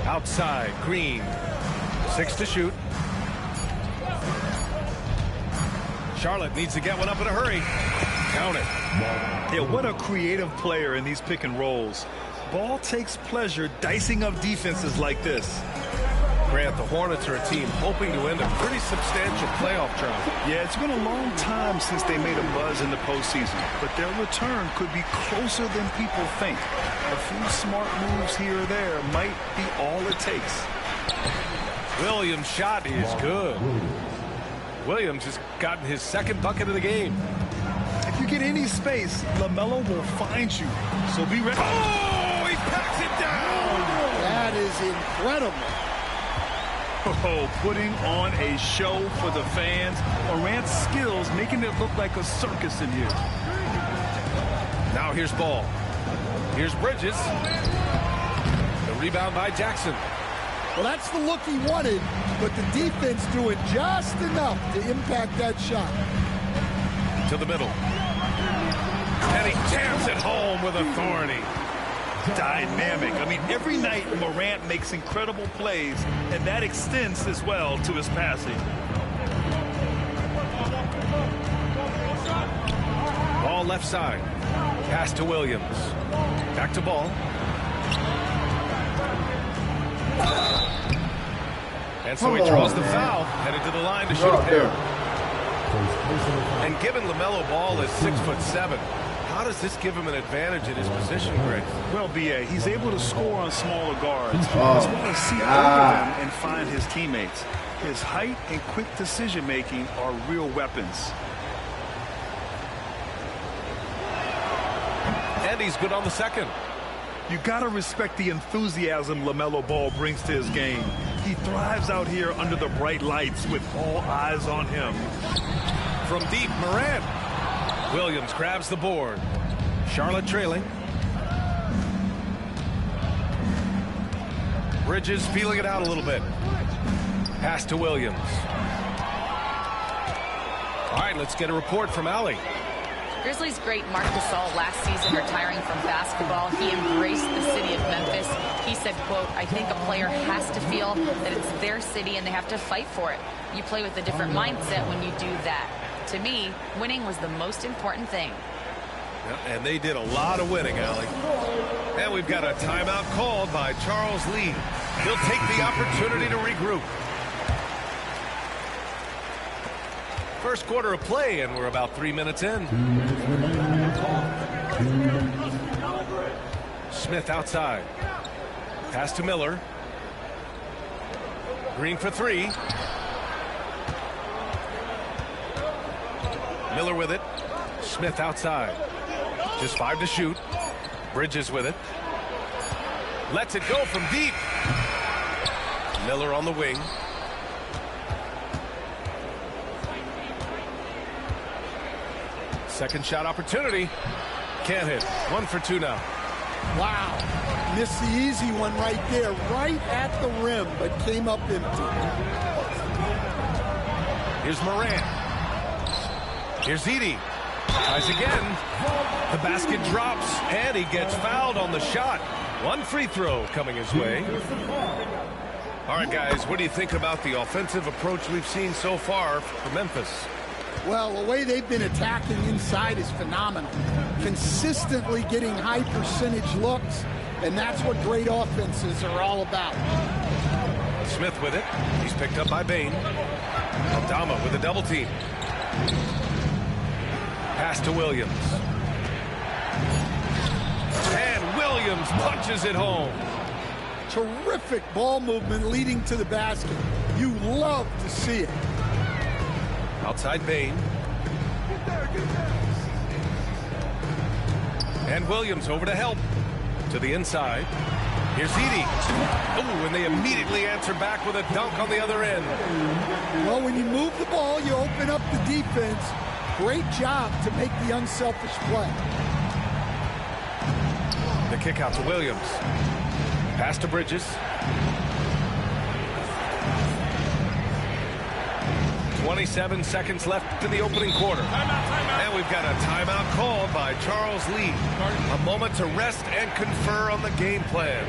Speaker 12: Outside, Green. 6 to shoot. Charlotte needs to get one up in a hurry. Count it.
Speaker 13: Yeah, what a creative player in these pick and rolls. Ball takes pleasure dicing up defenses like this.
Speaker 12: Grant, the Hornets are a team hoping to end a pretty substantial playoff drought.
Speaker 13: Yeah, it's been a long time since they made a buzz in the postseason, but their return could be closer than people think. A few smart moves here or there might be all it takes.
Speaker 12: Williams' shot is good. Williams has gotten his second bucket of the game.
Speaker 13: If you get any space, LaMelo will find you, so be ready.
Speaker 12: Oh, he packs it down!
Speaker 14: That is incredible.
Speaker 13: Oh, putting on a show for the fans. Morant's skills making it look like a circus in here.
Speaker 12: Now here's Ball. Here's Bridges. The rebound by Jackson.
Speaker 14: Well, that's the look he wanted, but the defense doing just enough to impact that shot.
Speaker 12: To the middle. And he jams it home with authority.
Speaker 13: Dynamic. I mean, every night Morant makes incredible plays, and that extends as well to his passing.
Speaker 12: Ball left side. Pass to Williams. Back to Ball. And so he draws the foul, headed to the line to shoot a pair. And given LaMelo Ball is 6'7", how does this give him an advantage in his position, Greg?
Speaker 13: Well, B.A., he's able to score on smaller guards, as well as see over them and find his teammates. His height and quick decision-making are real weapons.
Speaker 12: And he's good on the second.
Speaker 13: You got to respect the enthusiasm LaMelo Ball brings to his game. He thrives out here under the bright lights with all eyes on him.
Speaker 12: From deep, Morant. Williams grabs the board. Charlotte trailing. Bridges feeling it out a little bit. Pass to Williams. All right, let's get a report from Allie.
Speaker 15: Grizzlies great Marc Gasol last season retiring from basketball. He embraced the city of Memphis. He said, quote, "I think a player has to feel that it's their city and they have to fight for it. You play with a different mindset when you do that. To me, winning was the most important thing."
Speaker 12: Yep, and they did a lot of winning, Allie. And we've got a timeout called by Charles Lee. He'll take the opportunity to regroup. First quarter of play, and we're about 3 minutes in. Smith outside. Pass to Miller. Green for three. Miller with it. Smith outside. Just 5 to shoot. Bridges with it. Lets it go from deep. Miller on the wing. Second shot opportunity. Can't hit. 1 for 2 now.
Speaker 14: Wow. Missed the easy one right there, right at the rim, but came up empty.
Speaker 12: Here's Morant. Here's Edie. Tries again. The basket drops, and he gets fouled on the shot. 1 free throw coming his way. All right, guys, what do you think about the offensive approach we've seen so far for Memphis?
Speaker 14: Well, the way they've been attacking inside is phenomenal. Consistently getting high percentage looks, And that's what great offenses are all about.
Speaker 12: Smith with it. He's picked up by Bain. Aldama with a double team. Pass to Williams. And Williams punches it home.
Speaker 14: Terrific ball movement leading to the basket. You love to see it.
Speaker 12: Outside Bain. And Williams over to help. To the inside. Here's Edie. Oh, and they immediately answer back with a dunk on the other end.
Speaker 14: Well, when you move the ball, you open up the defense. Great job to make the unselfish play.
Speaker 12: The kick out to Williams. Pass to Bridges. 27 seconds left in the opening quarter. And we've got a timeout called by Charles Lee. A moment to rest and confer on the game plan.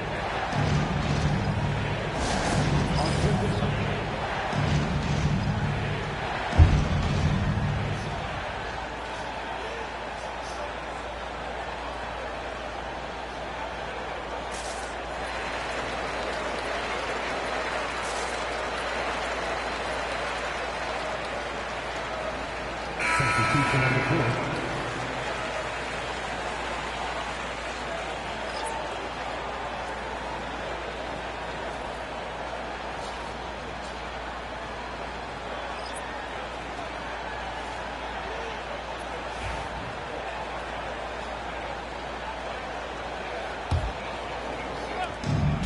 Speaker 10: Substitution on the court.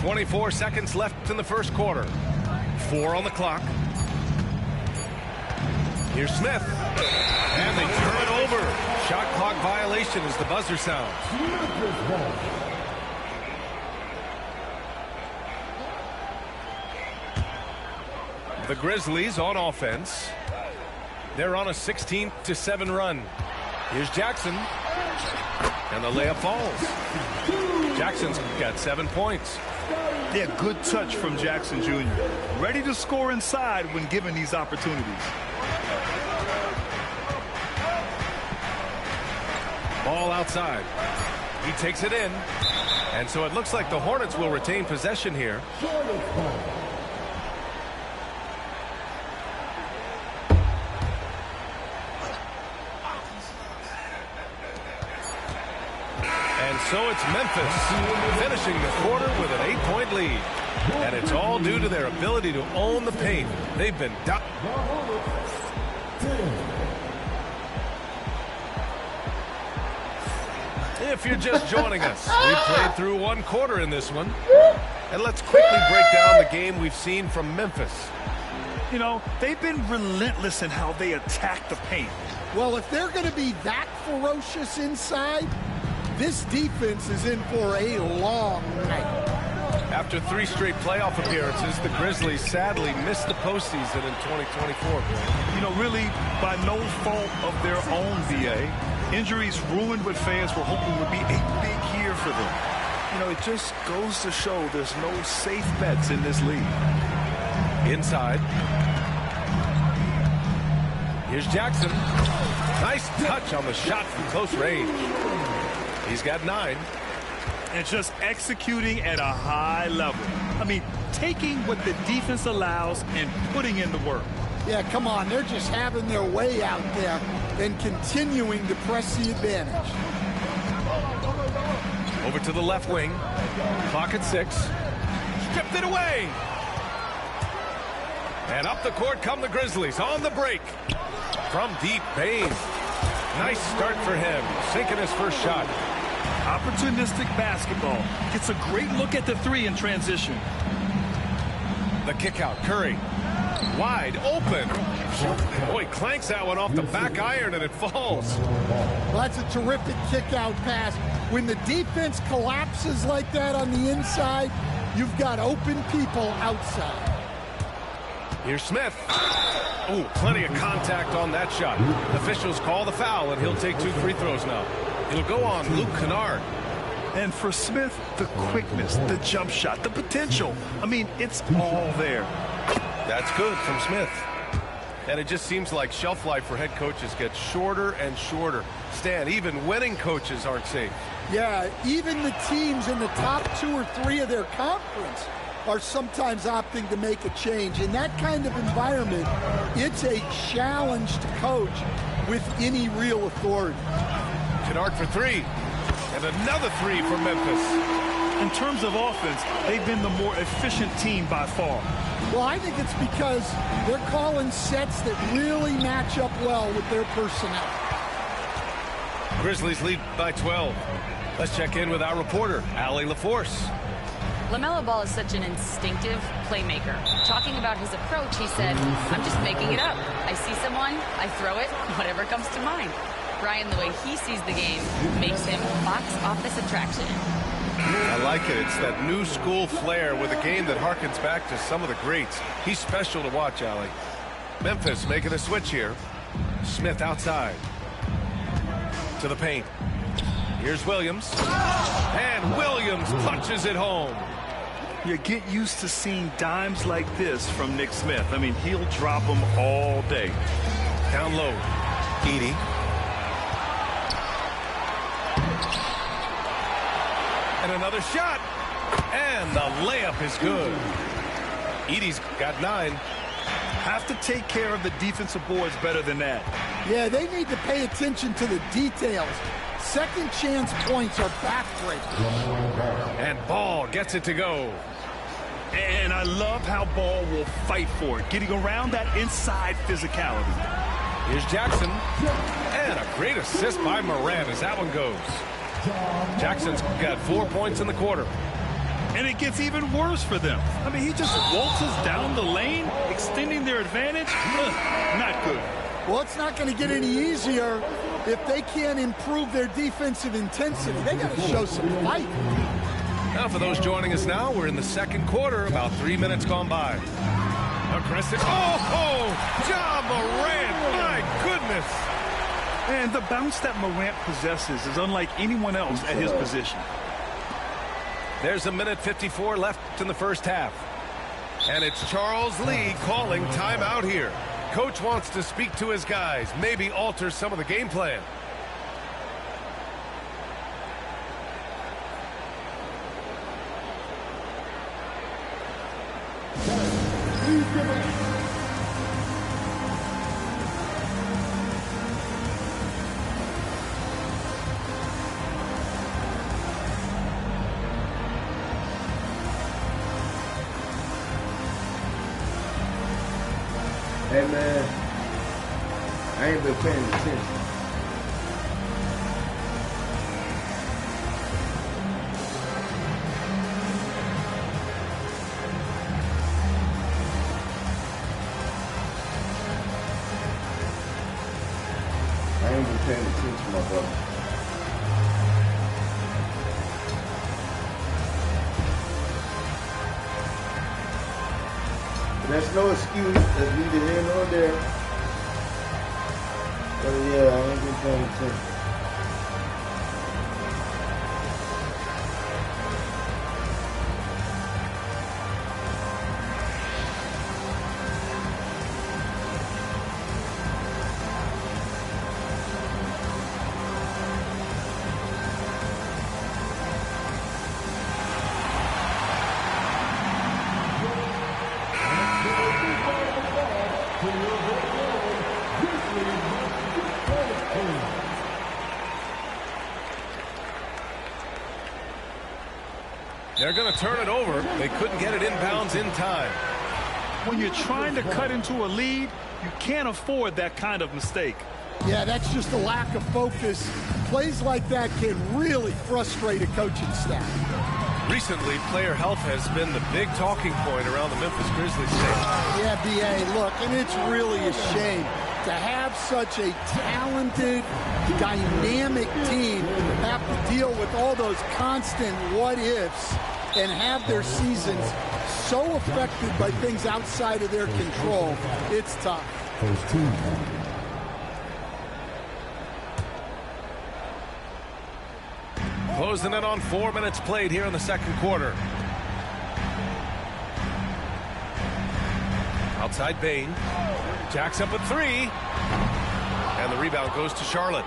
Speaker 12: 24 seconds left in the first quarter. 4 on the clock. Here's Smith. And they turn it over. Shot clock violation as the buzzer sounds. The Grizzlies on offense. They're on a 16-7 run. Here's Jackson. And the layup falls. Jackson's got 7 points.
Speaker 13: Yeah, good touch from Jackson Jr. Ready to score inside when given these opportunities.
Speaker 12: Ball outside. He takes it in. And so it looks like the Hornets will retain possession here. And so it's Memphis finishing the quarter with an 8-point lead. And it's all due to their ability to own the paint. They've been If you're just joining us, we played through 1 quarter in this one. And let's quickly break down the game we've seen from Memphis.
Speaker 13: You know, they've been relentless in how they attack the paint.
Speaker 14: Well, if they're going to be that ferocious inside, this defense is in for a long night.
Speaker 12: After 3 straight playoff appearances, the Grizzlies sadly missed the postseason in 2024.
Speaker 13: You know, really, by no fault of their own, VA. Injuries ruined what fans were hoping would be a big year for them. You know, it just goes to show there's no safe bets in this league.
Speaker 12: Inside. Here's Jackson. Nice touch on the shot from close range. He's got 9.
Speaker 13: And just executing at a high level. I mean, taking what the defense allows and putting in the work.
Speaker 14: Yeah, come on. They're just having their way out there and continuing to press the advantage.
Speaker 12: Over to the left wing. Clock at 6. Stripped it away. And up the court come the Grizzlies on the break. From deep, Bain. Nice start for him. Sinking his first shot.
Speaker 13: Opportunistic basketball. Gets a great look at the 3 in transition.
Speaker 12: The kick out. Curry. Wide open. Boy, clanks that one off the back iron and it falls.
Speaker 14: Well, that's a terrific kick out pass. When the defense collapses like that on the inside, you've got open people outside.
Speaker 12: Here's Smith. Ooh, plenty of contact on that shot. Officials call the foul and he'll take 2 free throws now. It'll go on Luke Kennard.
Speaker 13: And for Smith, the quickness, the jump shot, the potential. I mean, it's all there.
Speaker 12: That's good from Smith. And it just seems like shelf life for head coaches gets shorter and shorter. Stan, even winning coaches aren't safe.
Speaker 14: Yeah, even the teams in the top 2 or 3 of their conference are sometimes opting to make a change. In that kind of environment, it's a challenge to coach with any real authority.
Speaker 12: Kennard for 3. And another 3 from Memphis.
Speaker 13: In terms of offense, they've been the more efficient team by far.
Speaker 14: Well, I think it's because they're calling sets that really match up well with their personnel.
Speaker 12: Grizzlies lead by 12. Let's check in with our reporter, Allie LaForce.
Speaker 15: LaMelo Ball is such an instinctive playmaker. Talking about his approach, he said, I'm just making it up. I see someone, I throw it, whatever comes to mind. Brian, the way he sees the game makes him box office attraction.
Speaker 12: I like it. It's that new school flair with a game that harkens back to some of the greats. He's special to watch, Allie. Memphis making a switch here. Smith outside. To the paint. Here's Williams. And Williams punches it home.
Speaker 13: You get used to seeing dimes like this from Nick Smith. I mean, he'll drop them all day.
Speaker 12: Down low. Edey. And another shot. And the layup is good. Edey's got 9.
Speaker 13: Have to take care of the defensive boards better than that.
Speaker 14: Yeah, they need to pay attention to the details. Second chance points are backbreaking.
Speaker 12: And Ball gets it to go.
Speaker 13: And I love how Ball will fight for it, getting around that inside physicality.
Speaker 12: Here's Jackson. And a great assist by Moran as that one goes. Jackson's got 4 points in the quarter.
Speaker 13: And it gets even worse for them. I mean, he just waltzes down the lane, extending their advantage. Not good.
Speaker 14: Well, it's not going to get any easier if they can't improve their defensive intensity. They got to show some fight.
Speaker 12: Now, for those joining us now, we're in the second quarter, about 3 minutes gone by. Aggressive. Oh, Ja Morant. My goodness.
Speaker 13: And the bounce that Morant possesses is unlike anyone else at his position.
Speaker 12: There's 1:54 left in the first half. And it's Charles Lee calling timeout here. Coach wants to speak to his guys, maybe alter some of the game plan.
Speaker 1: Hey man, I ain't been paying attention. I ain't been paying attention, my brother. That's no excuse. That's neither here nor there. But yeah, I ain't been paying attention.
Speaker 12: They're going to turn it over. They couldn't get it inbounds in time.
Speaker 13: When you're trying to cut into a lead, you can't afford that kind of mistake.
Speaker 14: Yeah, that's just a lack of focus. Plays like that can really frustrate a coaching staff.
Speaker 12: Recently, player health has been the big talking point around the Memphis Grizzlies team.
Speaker 14: Yeah, B.A., look, and it's really a shame to have such a talented, dynamic team have to deal with all those constant what-ifs and have their seasons so affected by things outside of their control. It's tough.
Speaker 12: Closing in on 4 minutes played here in the second quarter. Outside Bain. Jacks up a three. And the rebound goes to Charlotte.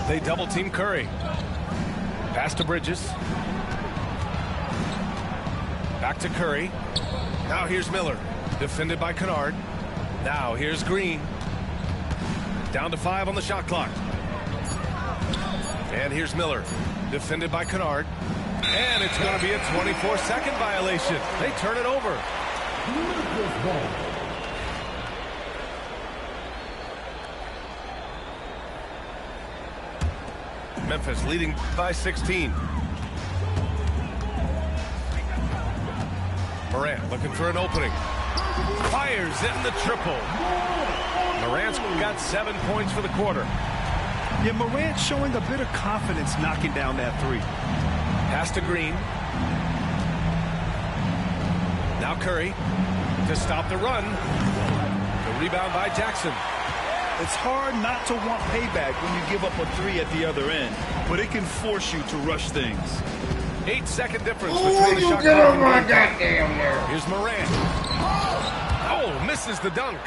Speaker 12: They double team Curry. Pass to Bridges. Back to Curry. Now here's Miller. Defended by Kennard. Now here's Green. Down to 5 on the shot clock. And here's Miller. Defended by Kennard. And it's going to be a 24-second violation. They turn it over. Memphis leading by 16. Morant looking for an opening. Fires in the triple. Morant's got 7 points for the quarter.
Speaker 13: Yeah, Morant showing a bit of confidence knocking down that three.
Speaker 12: Pass to Green. Now Curry to stop the run. The rebound by Jackson.
Speaker 13: It's hard not to want payback when you give up a three at the other end, but it can force you to rush things.
Speaker 12: 8-second difference
Speaker 1: Oh,
Speaker 12: between the
Speaker 1: you
Speaker 12: shot
Speaker 1: get
Speaker 12: clock
Speaker 1: on my
Speaker 12: and game.
Speaker 1: goddamn nerve.
Speaker 12: Here's Morant. Oh, misses the dunk.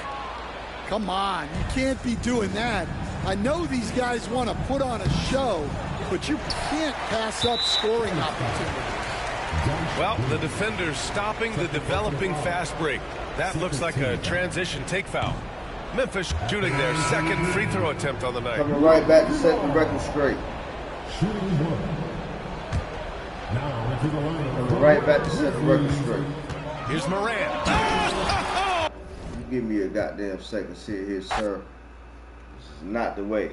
Speaker 14: Come on, you can't be doing that. I know these guys want to put on a show, but you can't pass up scoring opportunities.
Speaker 12: Well, the defender's stopping the developing fast break. That looks like a transition take foul. Memphis shooting their second free throw attempt on the night.
Speaker 1: Coming right back to set the record straight.
Speaker 6: Shooting one. Now into the line.
Speaker 1: Coming right back to set the record straight.
Speaker 12: Here's Morant.
Speaker 1: You give me a goddamn second, sit here, sir. This is not the way.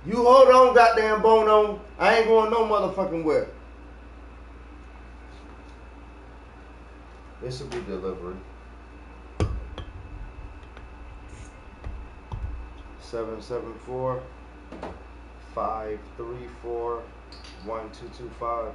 Speaker 1: You hold on, goddamn Bono. I ain't going no motherfucking where. This will be delivery. 774 534 1225.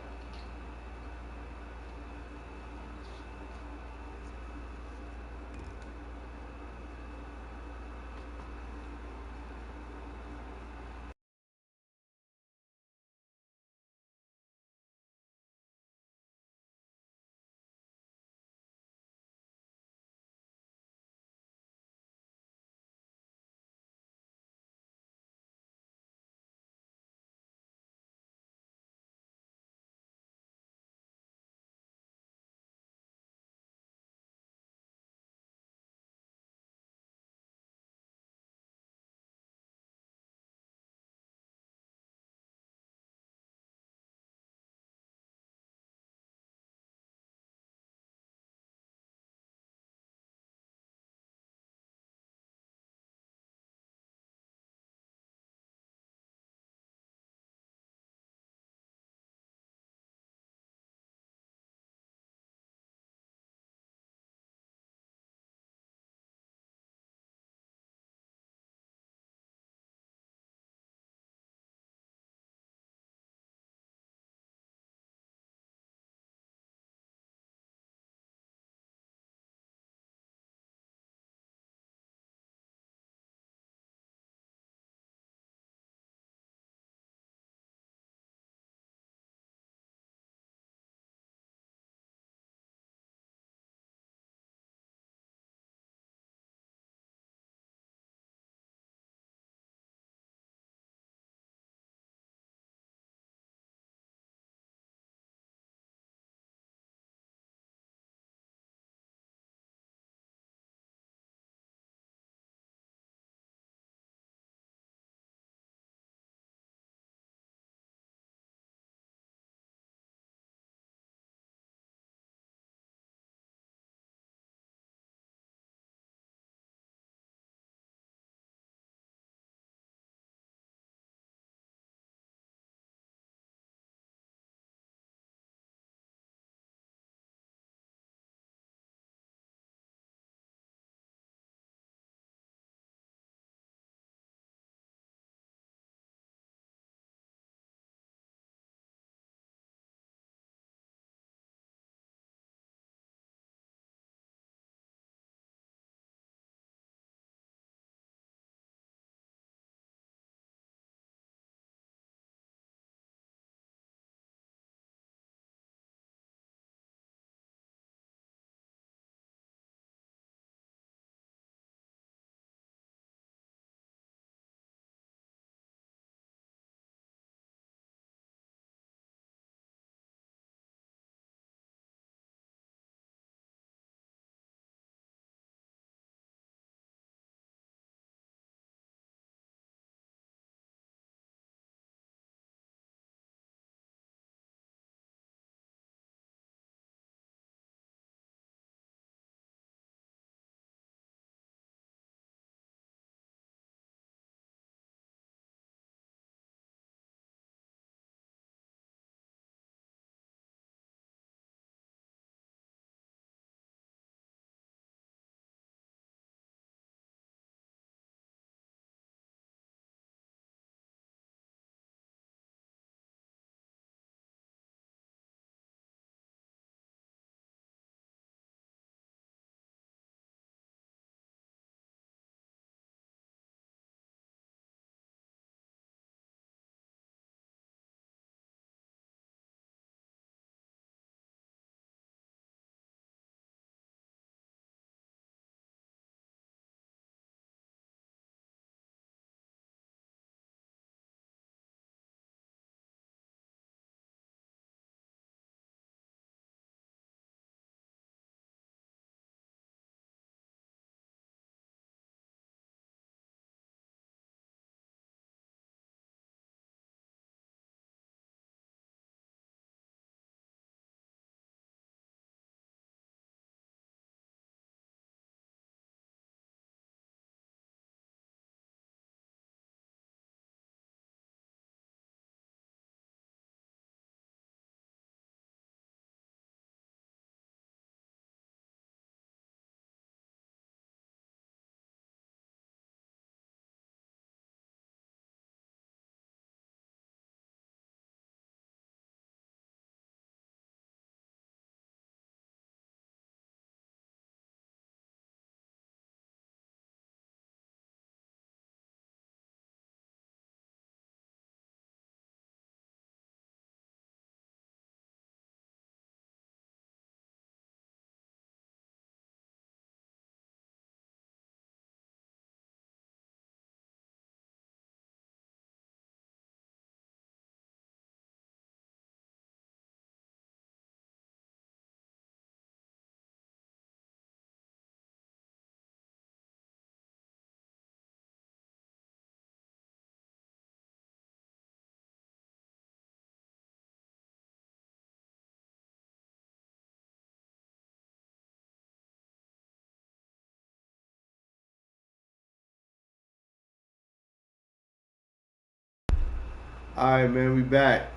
Speaker 1: All right, man. We back.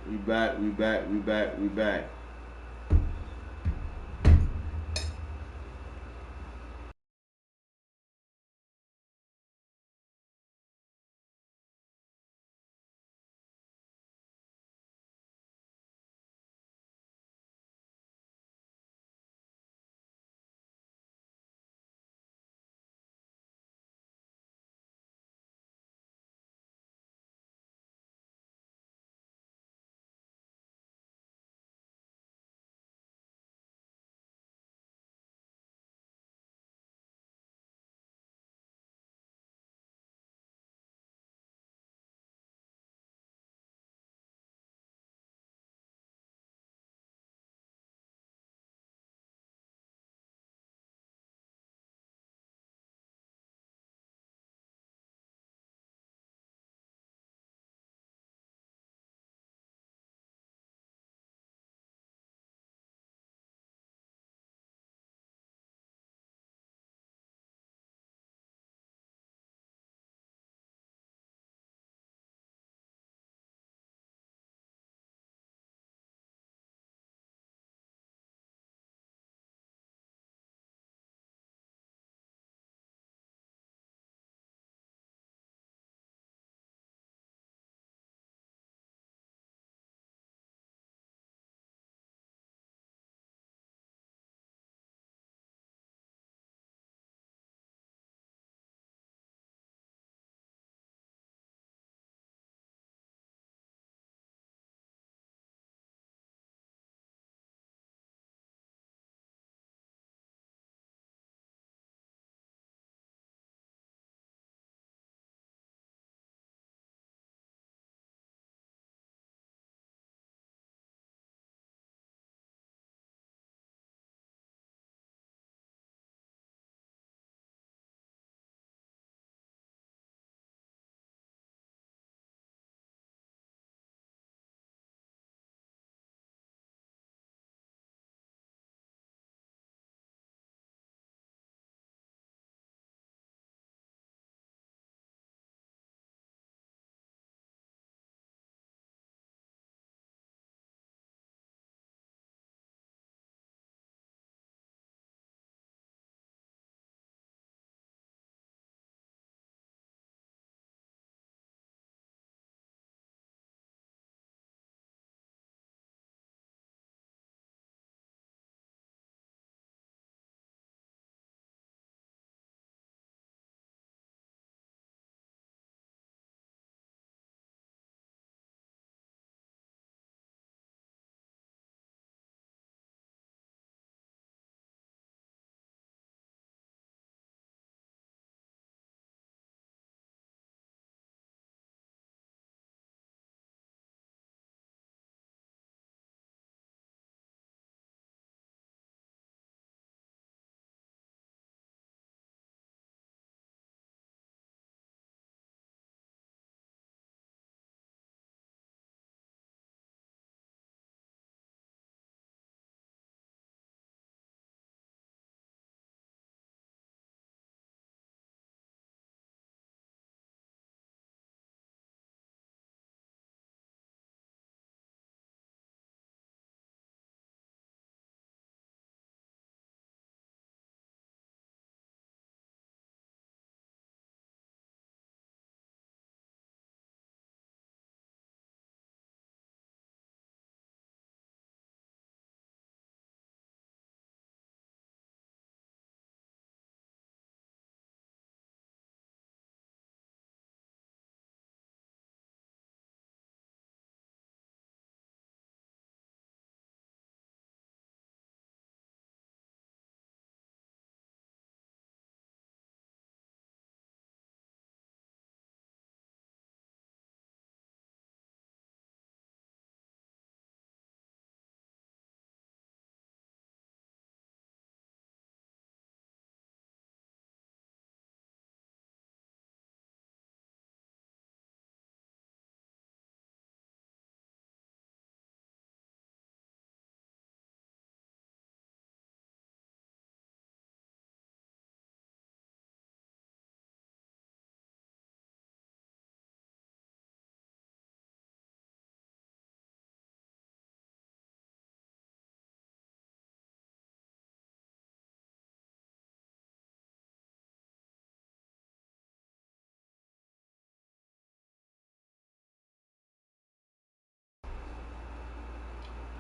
Speaker 1: We back.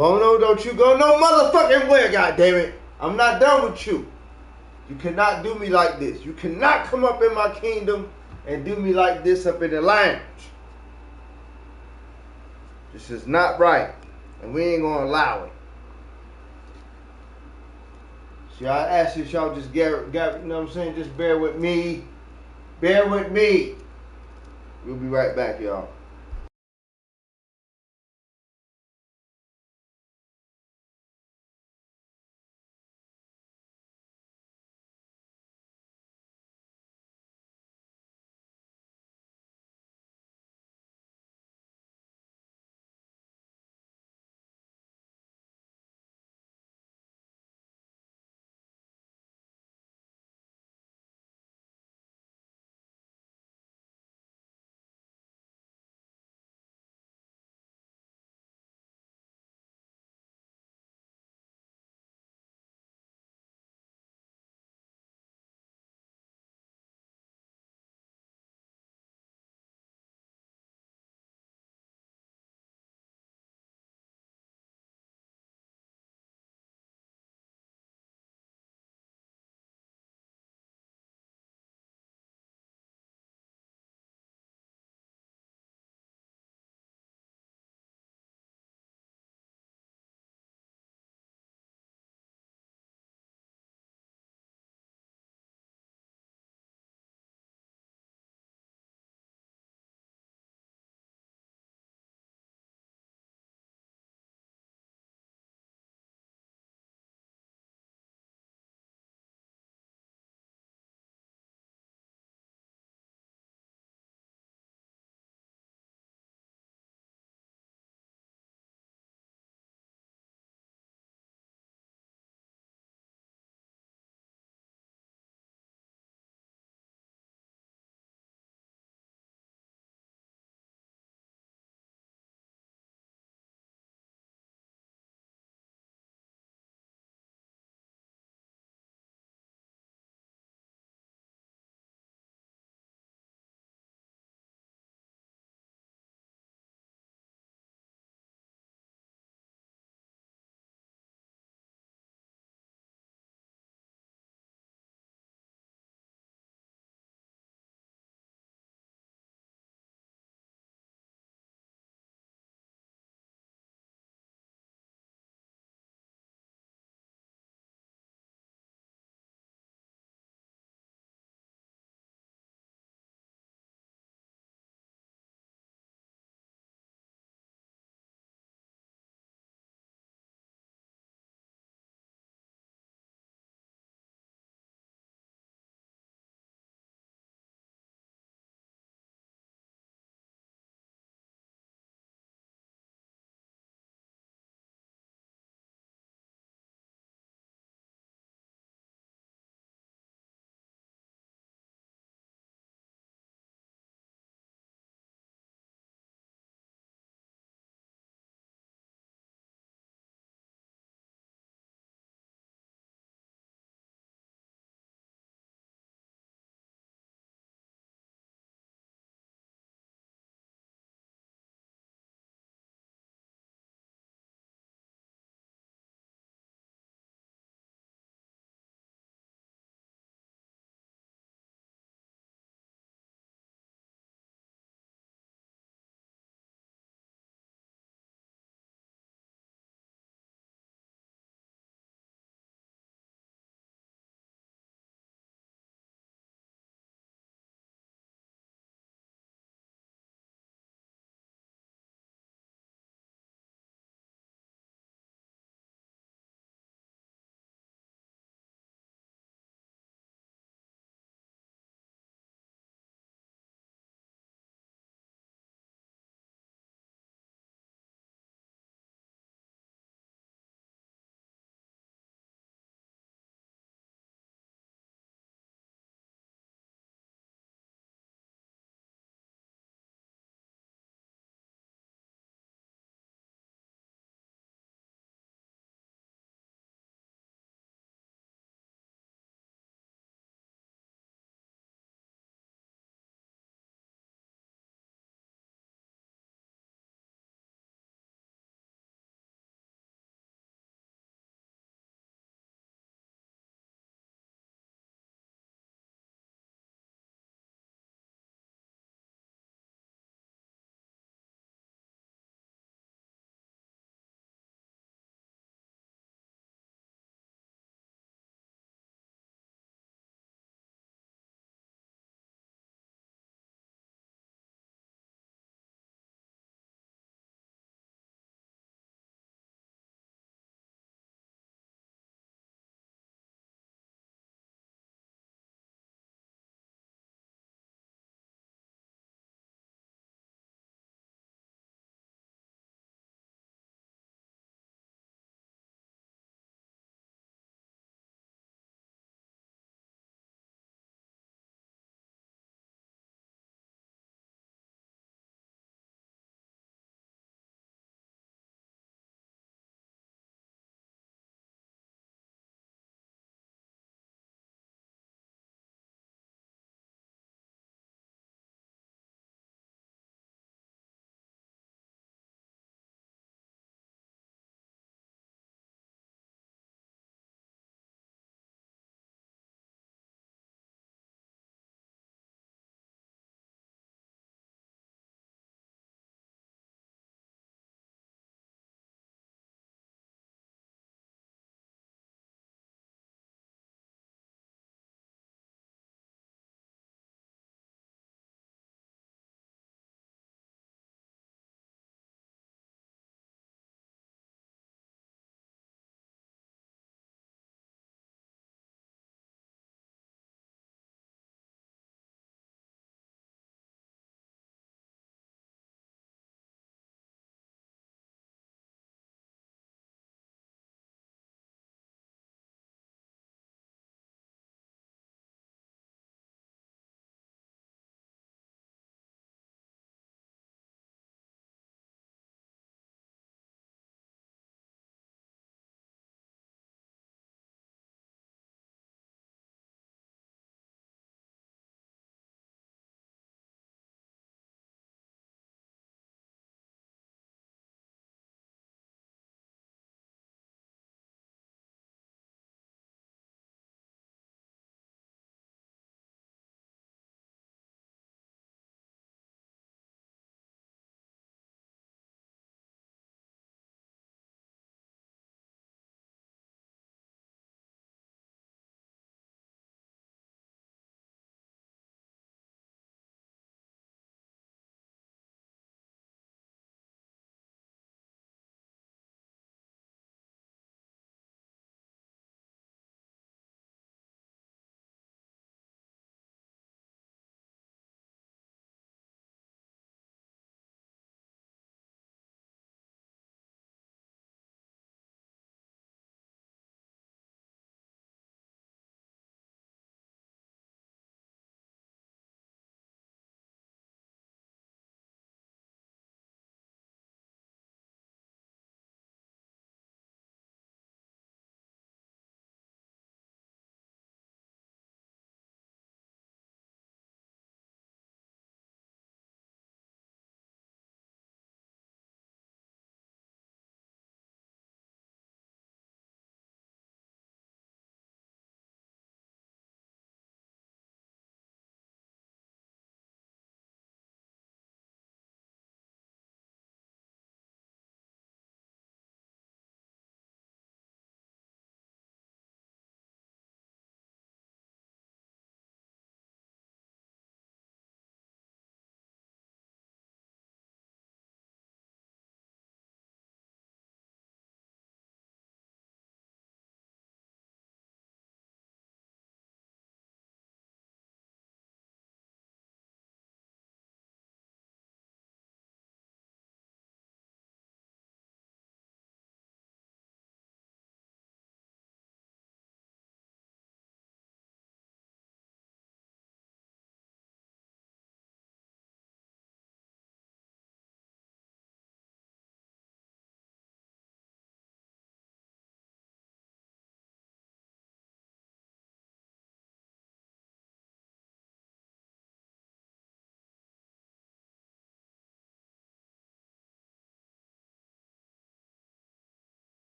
Speaker 1: Bono, don't you go no motherfucking where, goddammit. I'm not done with you. You cannot do me like this. You cannot come up in my kingdom and do me like this up in the lounge. This is not right. And we ain't gonna allow it. See, I ask if y'all just get, you know what I'm saying? Just bear with me. Bear with me. We'll be right back, y'all.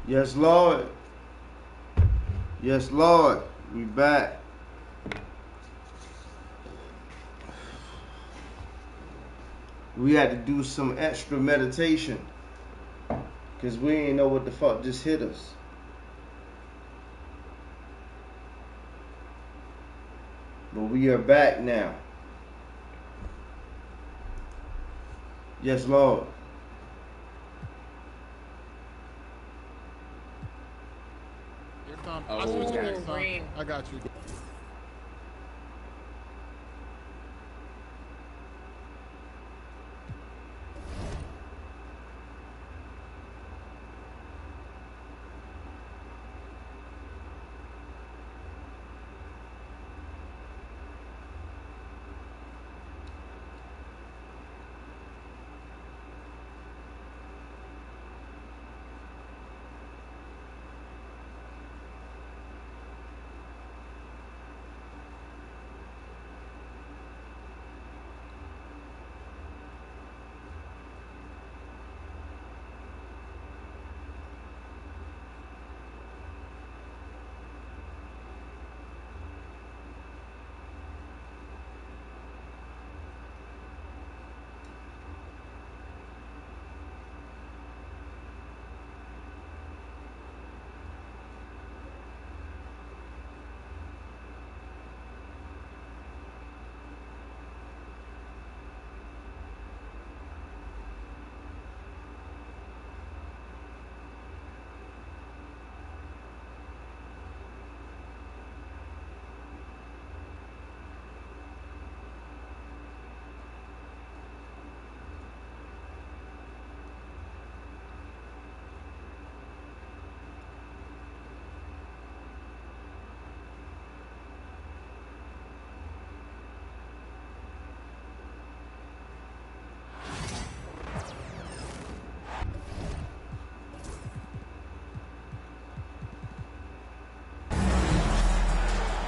Speaker 1: Yes, Lord. Yes, Lord. We back. We had to do some extra meditation because we ain't know what the fuck just hit us. But we are back now. Yes, Lord.
Speaker 16: Here comes.
Speaker 15: Green.
Speaker 16: I got you.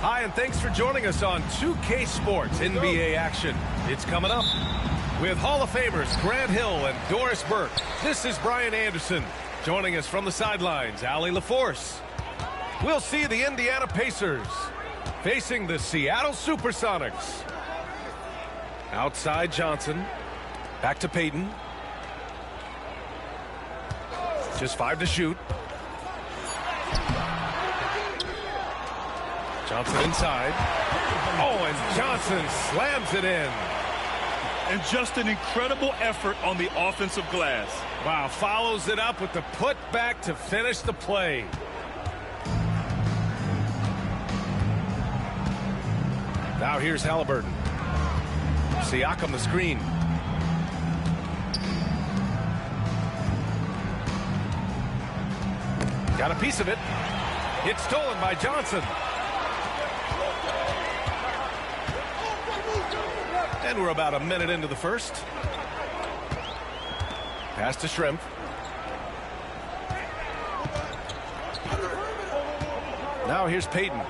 Speaker 12: Hi, and thanks for joining us on 2K Sports NBA action. It's coming up. With Hall of Famers Grant Hill and Doris Burke, this is Brian Anderson. Joining us from the sidelines, Allie LaForce. We'll see the Indiana Pacers facing the Seattle Supersonics. Outside Johnson. Back to Payton. Just 5 to shoot. Johnson inside. Oh, and Johnson slams it in.
Speaker 13: And just an incredible effort on the offensive glass.
Speaker 12: Wow, follows it up with the putback to finish the play. Now here's Halliburton. Siakam the screen. Got a piece of it. It's stolen by Johnson. And we're about a minute into the first. Pass to Shrimp. Now here's Payton.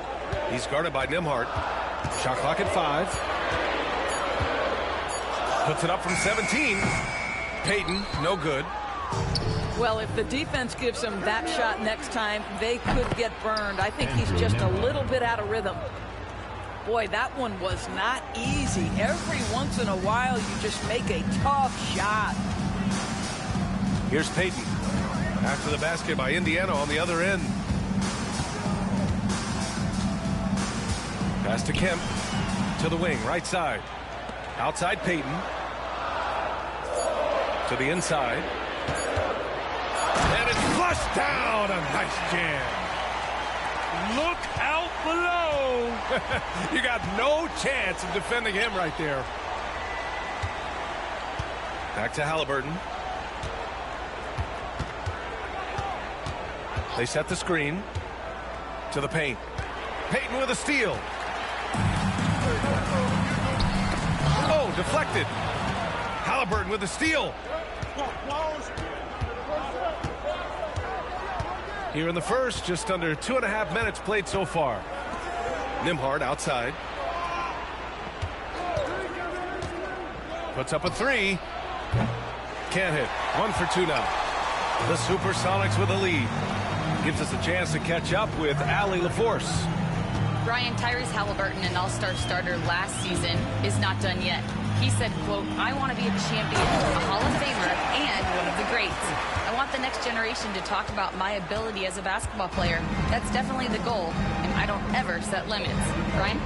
Speaker 12: He's guarded by Nembhard. Shot clock at 5. Puts it up from 17. Payton, no good.
Speaker 8: Well, if the defense gives him that shot next time, they could get burned. I think he's just a little bit out of rhythm. Boy, that one was not easy. Every once in a while, you just make a tough shot.
Speaker 12: Here's Payton. After the basket by Indiana on the other end. Pass to Kemp. To the wing, right side. Outside Payton. To the inside. And it's flushed down. A nice jam.
Speaker 13: Look out below.
Speaker 12: You got no chance of defending him right there. Back to Halliburton. They set the screen. To the paint. Payton with a steal. Oh, deflected. Halliburton with a steal. Here in the first, just under 2.5 minutes played so far. Nembhard outside. Puts up a 3. Can't hit. 1 for 2 now. The Supersonics with a lead. Gives us a chance to catch up with Allie LaForce.
Speaker 15: Brian, Tyrese Halliburton, an all-star starter last season, is not done yet. He said, quote, I want to be a champion, a Hall of Famer, and one of the greats. I want the next generation to talk about my ability as a basketball player. That's definitely the goal, and I don't ever set limits. Brian?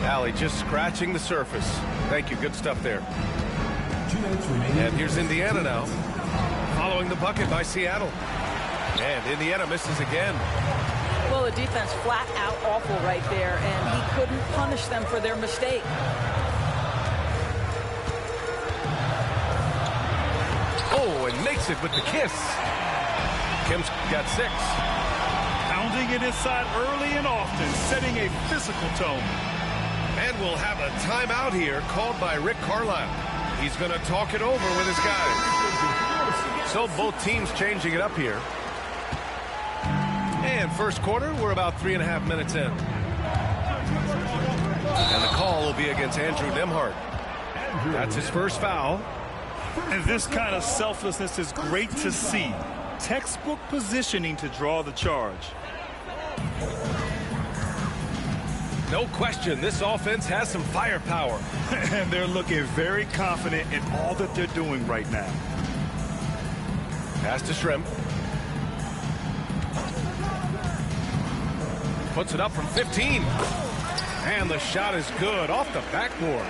Speaker 12: Allie just scratching the surface. Thank you. Good stuff there. And here's Indiana now, following the bucket by Seattle. And Indiana misses again.
Speaker 8: Well, the defense flat out awful right there, and he couldn't punish them for their mistake.
Speaker 12: Oh, and makes it with the kiss. Kim's got 6.
Speaker 13: Pounding it inside early and often, setting a physical tone.
Speaker 12: And we'll have a timeout here called by Rick Carlisle. He's going to talk it over with his guys. So both teams changing it up here. And first quarter, we're about 3.5 minutes in. And the call will be against Andrew Nembhard. That's his first foul.
Speaker 13: And this kind of selflessness is great to see. Textbook positioning to draw the charge.
Speaker 12: No question, this offense has some firepower.
Speaker 13: And they're looking very confident in all that they're doing right now.
Speaker 12: Pass to Shrimp. Puts it up from 15. And the shot is good off the backboard.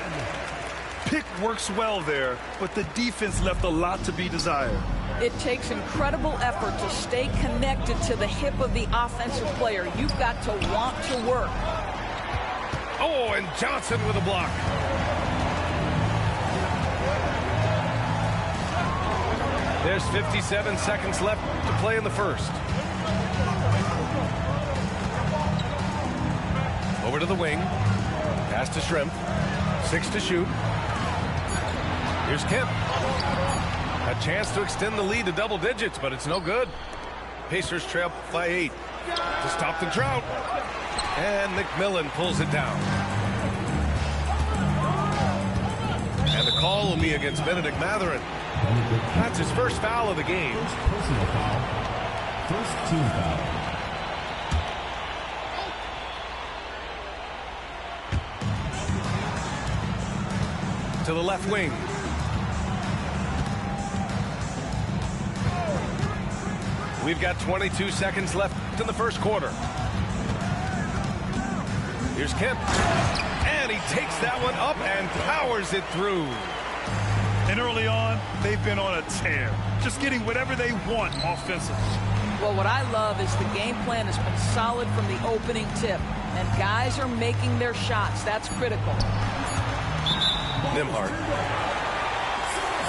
Speaker 13: Pick works well there, but the defense left a lot to be desired.
Speaker 8: It takes incredible effort to stay connected to the hip of the offensive player. You've got to want to work.
Speaker 12: Oh, and Johnson with a block. There's 57 seconds left to play in the first. Over to the wing. Pass to Shrimp. 6 to shoot. Here's Kemp. A chance to extend the lead to double digits, but it's no good. Pacers trail by 8 to stop the drought. And McMillan pulls it down. And the call will be against Benedict Mathurin. That's his first foul of the game.
Speaker 10: Personal foul. First team foul.
Speaker 12: To the left wing. We've got 22 seconds left in the first quarter. Here's Kemp. And he takes that one up and powers it through.
Speaker 13: And early on, they've been on a tear. Just getting whatever they want offensively.
Speaker 8: Well, what I love is the game plan has been solid from the opening tip. And guys are making their shots. That's critical.
Speaker 12: Nembhard.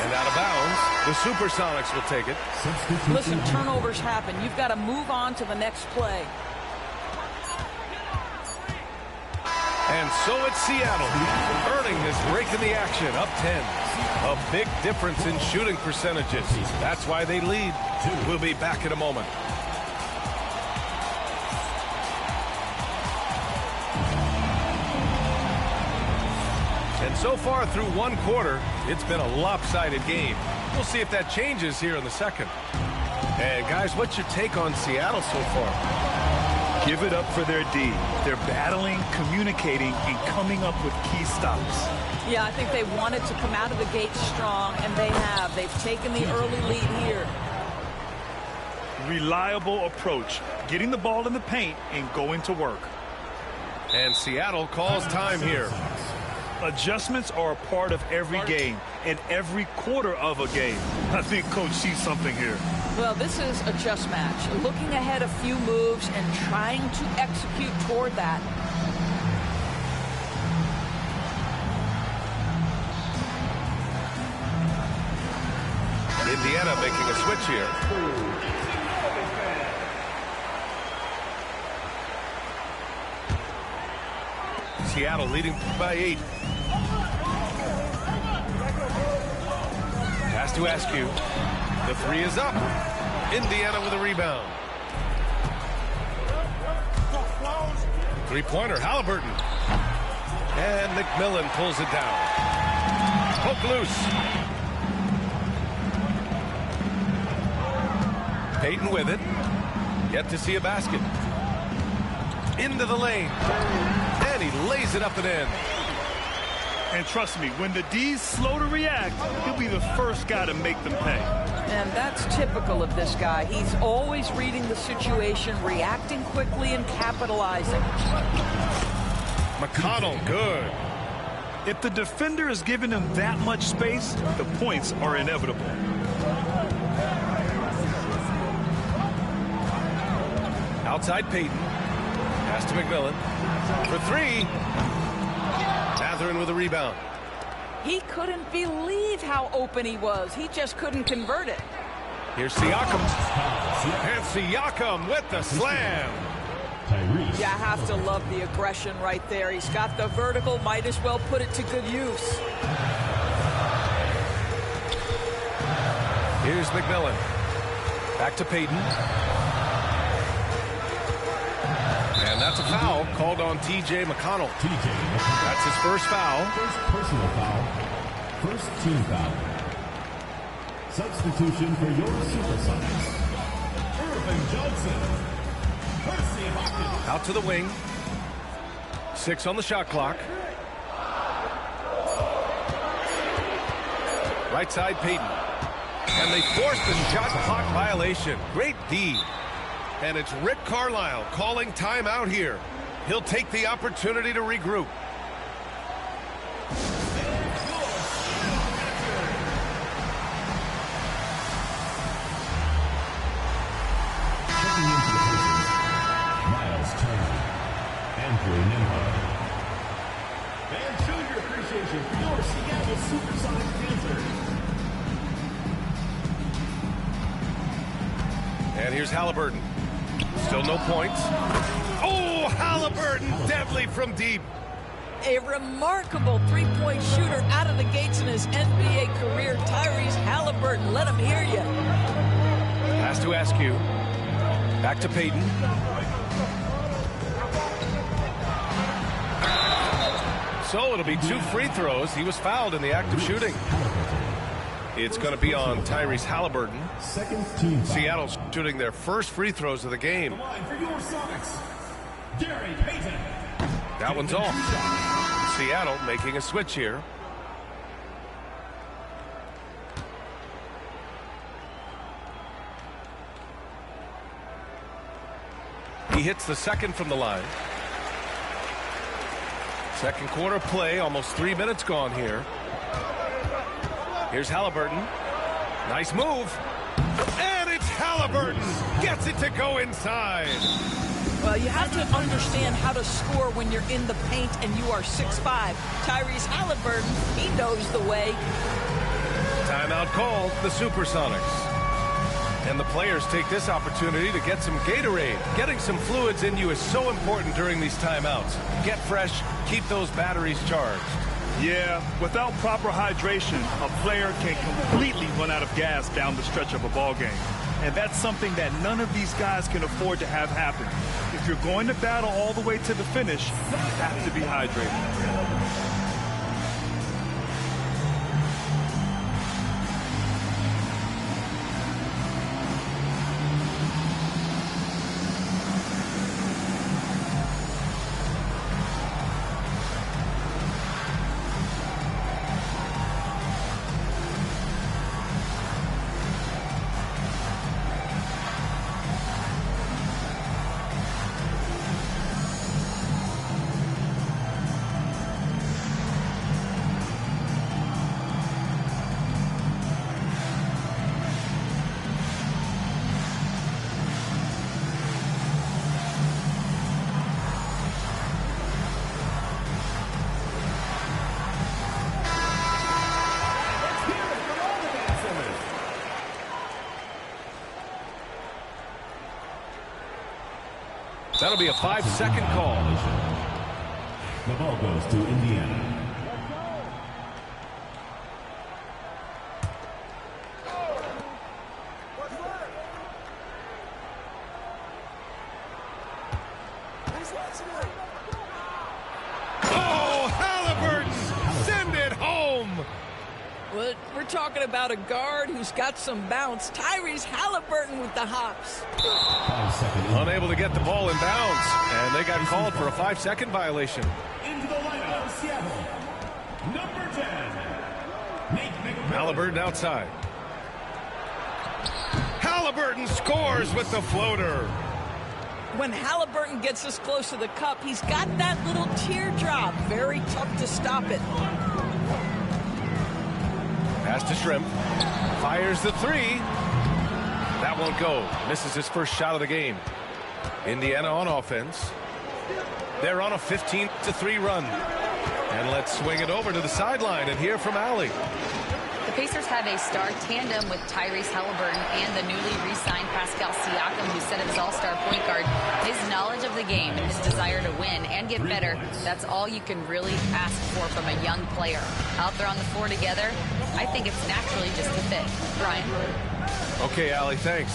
Speaker 12: And out of bounds, the Supersonics will take it.
Speaker 8: Listen, turnovers happen. You've got to move on to the next play.
Speaker 12: And so it's Seattle, earning this break in the action, up 10. A big difference in shooting percentages. That's why they lead. We'll be back in a moment. And so far through one quarter, it's been a lopsided game. We'll see if that changes here in the second. And guys, what's your take on Seattle so far?
Speaker 13: Give it up for their D. They're battling, communicating, and coming up with key stops.
Speaker 8: Yeah, I think they wanted to come out of the gate strong, and they have. They've taken the early lead here.
Speaker 13: Reliable approach, getting the ball in the paint and going to work.
Speaker 12: And Seattle calls time here.
Speaker 13: Adjustments are a part of every game and every quarter of a game. I think Coach sees something here.
Speaker 8: Well, this is a chess match. Looking ahead a few moves and trying to execute toward that.
Speaker 12: Indiana making a switch here. Seattle leading by 8. Pass to Askew. The 3 is up. Indiana with a rebound. Three-pointer, Halliburton. And McMillan pulls it down. Poke loose. Payton with it. Yet to see a basket. Into the lane. And he lays it up and in.
Speaker 13: And trust me, when the D's slow to react, he'll be the first guy to make them pay.
Speaker 8: And that's typical of this guy. He's always reading the situation, reacting quickly, and capitalizing.
Speaker 12: McConnell, good.
Speaker 13: If the defender is giving him that much space, the points are inevitable.
Speaker 12: Outside Peyton. Pass to McMillan. For three. Mathurin with a rebound.
Speaker 8: He couldn't believe how open he was. He just couldn't convert it.
Speaker 12: Here's Siakam. And Siakam with the slam.
Speaker 8: You have to love the aggression right there. He's got the vertical, might as well put it to good use.
Speaker 12: Here's McMillan. Back to Peyton. And that's a foul called on T.J. McConnell. That's his first foul.
Speaker 10: First personal foul. First team foul. Substitution for your Supersonics. Irvin Johnson. Percy Hawkins.
Speaker 12: Out to the wing. 6 on the shot clock. Right side Peyton. And they forced the shot clock violation. Great D. And it's Rick Carlisle calling timeout here. He'll take the opportunity to regroup.
Speaker 10: Checking into the Pacers. Miles Turner. Andrew Nimrod. And show your appreciation for your Seattle Supersonic Panthers.
Speaker 12: And here's Halliburton. Still no points. Oh, Halliburton, deadly from deep.
Speaker 8: A remarkable three-point shooter out of the gates in his NBA career, Tyrese Halliburton. Let him hear you.
Speaker 12: Has to ask you. Back to Peyton. So it'll be 2 free throws. He was fouled in the act of shooting. It's going to be on Tyrese Halliburton.
Speaker 10: Second team.
Speaker 12: Seattle's shooting their first free throws of the game.
Speaker 10: For your Sonics, Gary Payton.
Speaker 12: That one's off. Seattle making a switch here. He hits the second from the line. Second quarter play, almost 3 minutes gone here. Here's Halliburton. Nice move. And it's Halliburton. Gets it to go inside.
Speaker 8: Well, you have to understand how to score when you're in the paint and you are 6'5". Tyrese Halliburton, he knows the way.
Speaker 12: Timeout called, the Supersonics. And the players take this opportunity to get some Gatorade. Getting some fluids in you is so important during these timeouts. Get fresh, keep those batteries charged.
Speaker 13: Yeah, without proper hydration, a player can completely run out of gas down the stretch of a ball game. And that's something that none of these guys can afford to have happen. If you're going to battle all the way to the finish, you have to be hydrated.
Speaker 12: That'll be a 5-second call.
Speaker 10: The ball goes to Indiana.
Speaker 12: Oh, Halliburton! Send it home!
Speaker 8: Well, we're talking about a guard who's got some bounce. Tyrese Halliburton with the hops.
Speaker 12: Unable to get the ball in bounds, and they got called for a 5-second violation.
Speaker 10: Into the lineup for Seattle, number 10,
Speaker 12: Halliburton outside. Halliburton scores with the floater.
Speaker 8: When Halliburton gets this close to the cup, he's got that little teardrop. Very tough to stop it.
Speaker 12: Pass to Shrimp. Fires the three. That won't go. Misses his first shot of the game. Indiana on offense. They're on a 15-3 run. And let's swing it over to the sideline and hear from Allie.
Speaker 15: The Pacers have a star tandem with Tyrese Halliburton and the newly re-signed Pascal Siakam, who set his all-star point guard. His knowledge of the game and his desire to win and get better, that's all you can really ask for from a young player. Out there on the floor together, I think it's naturally just a fit. Brian.
Speaker 12: Okay, Allie, thanks.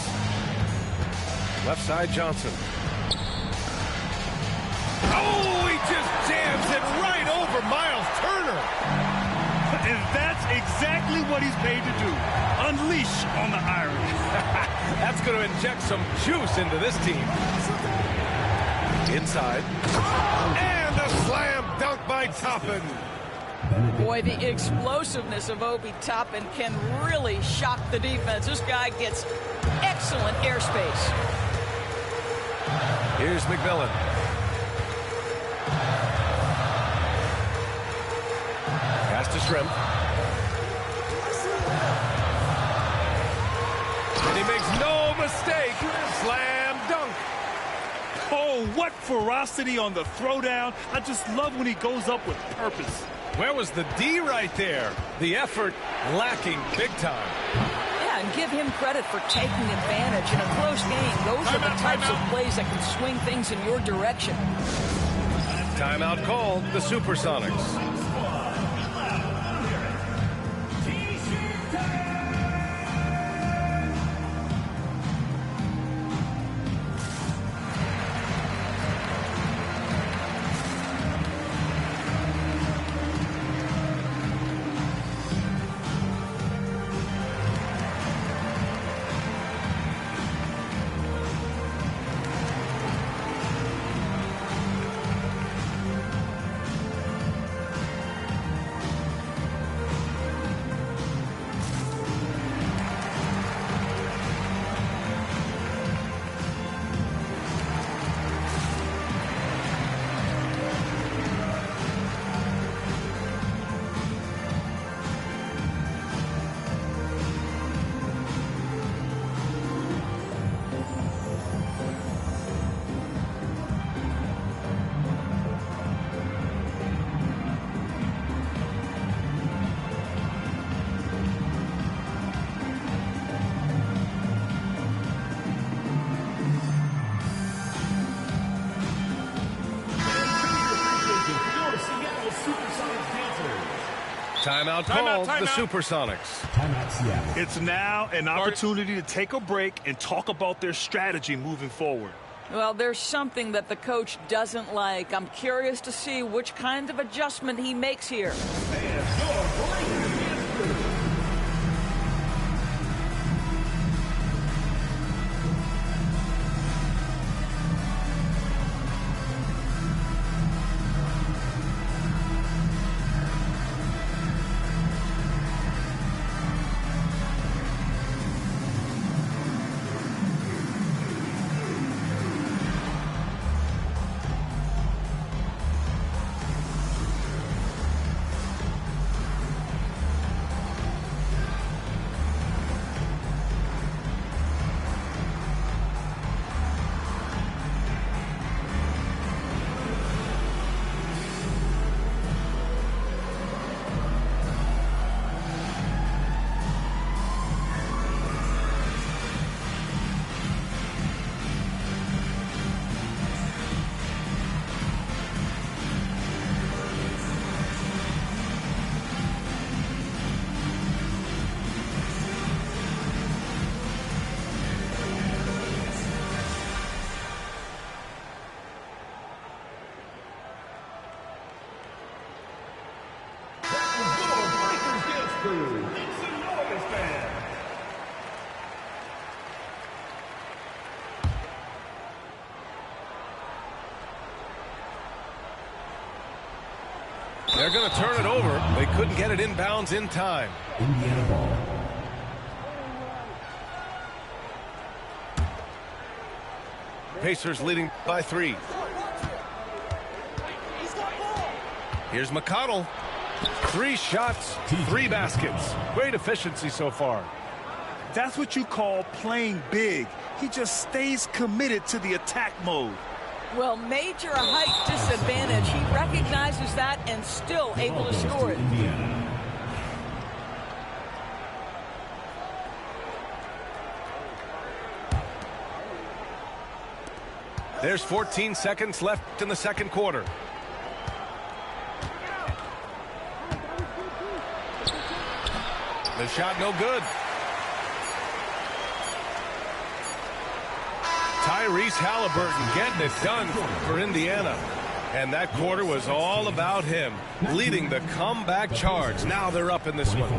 Speaker 12: Left side, Johnson. Oh, he just jams it right over Miles Turner.
Speaker 13: And that's exactly what he's paid to do. Unleash on the iron.
Speaker 12: That's going to inject some juice into this team. Inside. And a slam dunk by Toppin.
Speaker 8: Boy, the explosiveness of Obi Toppin can really shock the defense. This guy gets excellent airspace.
Speaker 12: Here's McMillan. Pass to Shrimp. And he makes no mistake. Slam dunk.
Speaker 13: Oh, what ferocity on the throwdown. I just love when he goes up with purpose.
Speaker 12: Where was the D right there? The effort lacking big time.
Speaker 8: Yeah, and give him credit for taking advantage in a close game. Those are the types of plays that can swing things in your direction.
Speaker 12: Timeout called, the Supersonics. Timeout called, the Supersonics.
Speaker 13: It's now an opportunity to take a break and talk about their strategy moving forward.
Speaker 8: Well, there's something that the coach doesn't like. I'm curious to see which kind of adjustment he makes here.
Speaker 12: They're going to turn it over. They couldn't get it inbounds in time.
Speaker 10: Indiana ball.
Speaker 12: Pacers leading by 3. Here's McConnell. 3 shots, 3 baskets. Great efficiency so far.
Speaker 13: That's what you call playing big. He just stays committed to the attack mode.
Speaker 8: Well, major height disadvantage. He recognizes that and still able to score it.
Speaker 12: There's 14 seconds left in the second quarter. The shot no good. Tyrese Halliburton getting it done for Indiana. And that quarter was all about him, leading the comeback charge. Now they're up in this one.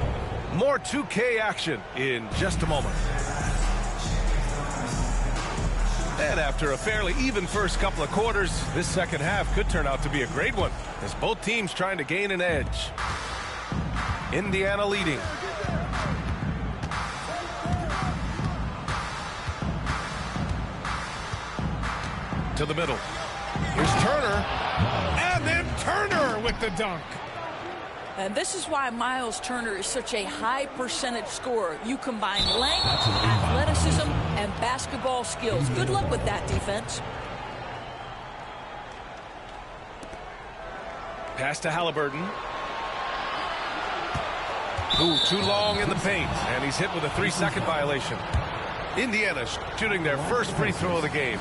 Speaker 12: More 2K action in just a moment. And after a fairly even first couple of quarters, this second half could turn out to be a great one, as both teams trying to gain an edge. Indiana leading. To the middle. Here's Turner. And then Turner with the dunk.
Speaker 8: And this is why Miles Turner is such a high percentage scorer. You combine length, athleticism, and basketball skills. Good luck with that defense.
Speaker 12: Pass to Halliburton. Ooh, too long in the paint. And he's hit with a 3-second violation. Indiana shooting their first free throw of the game.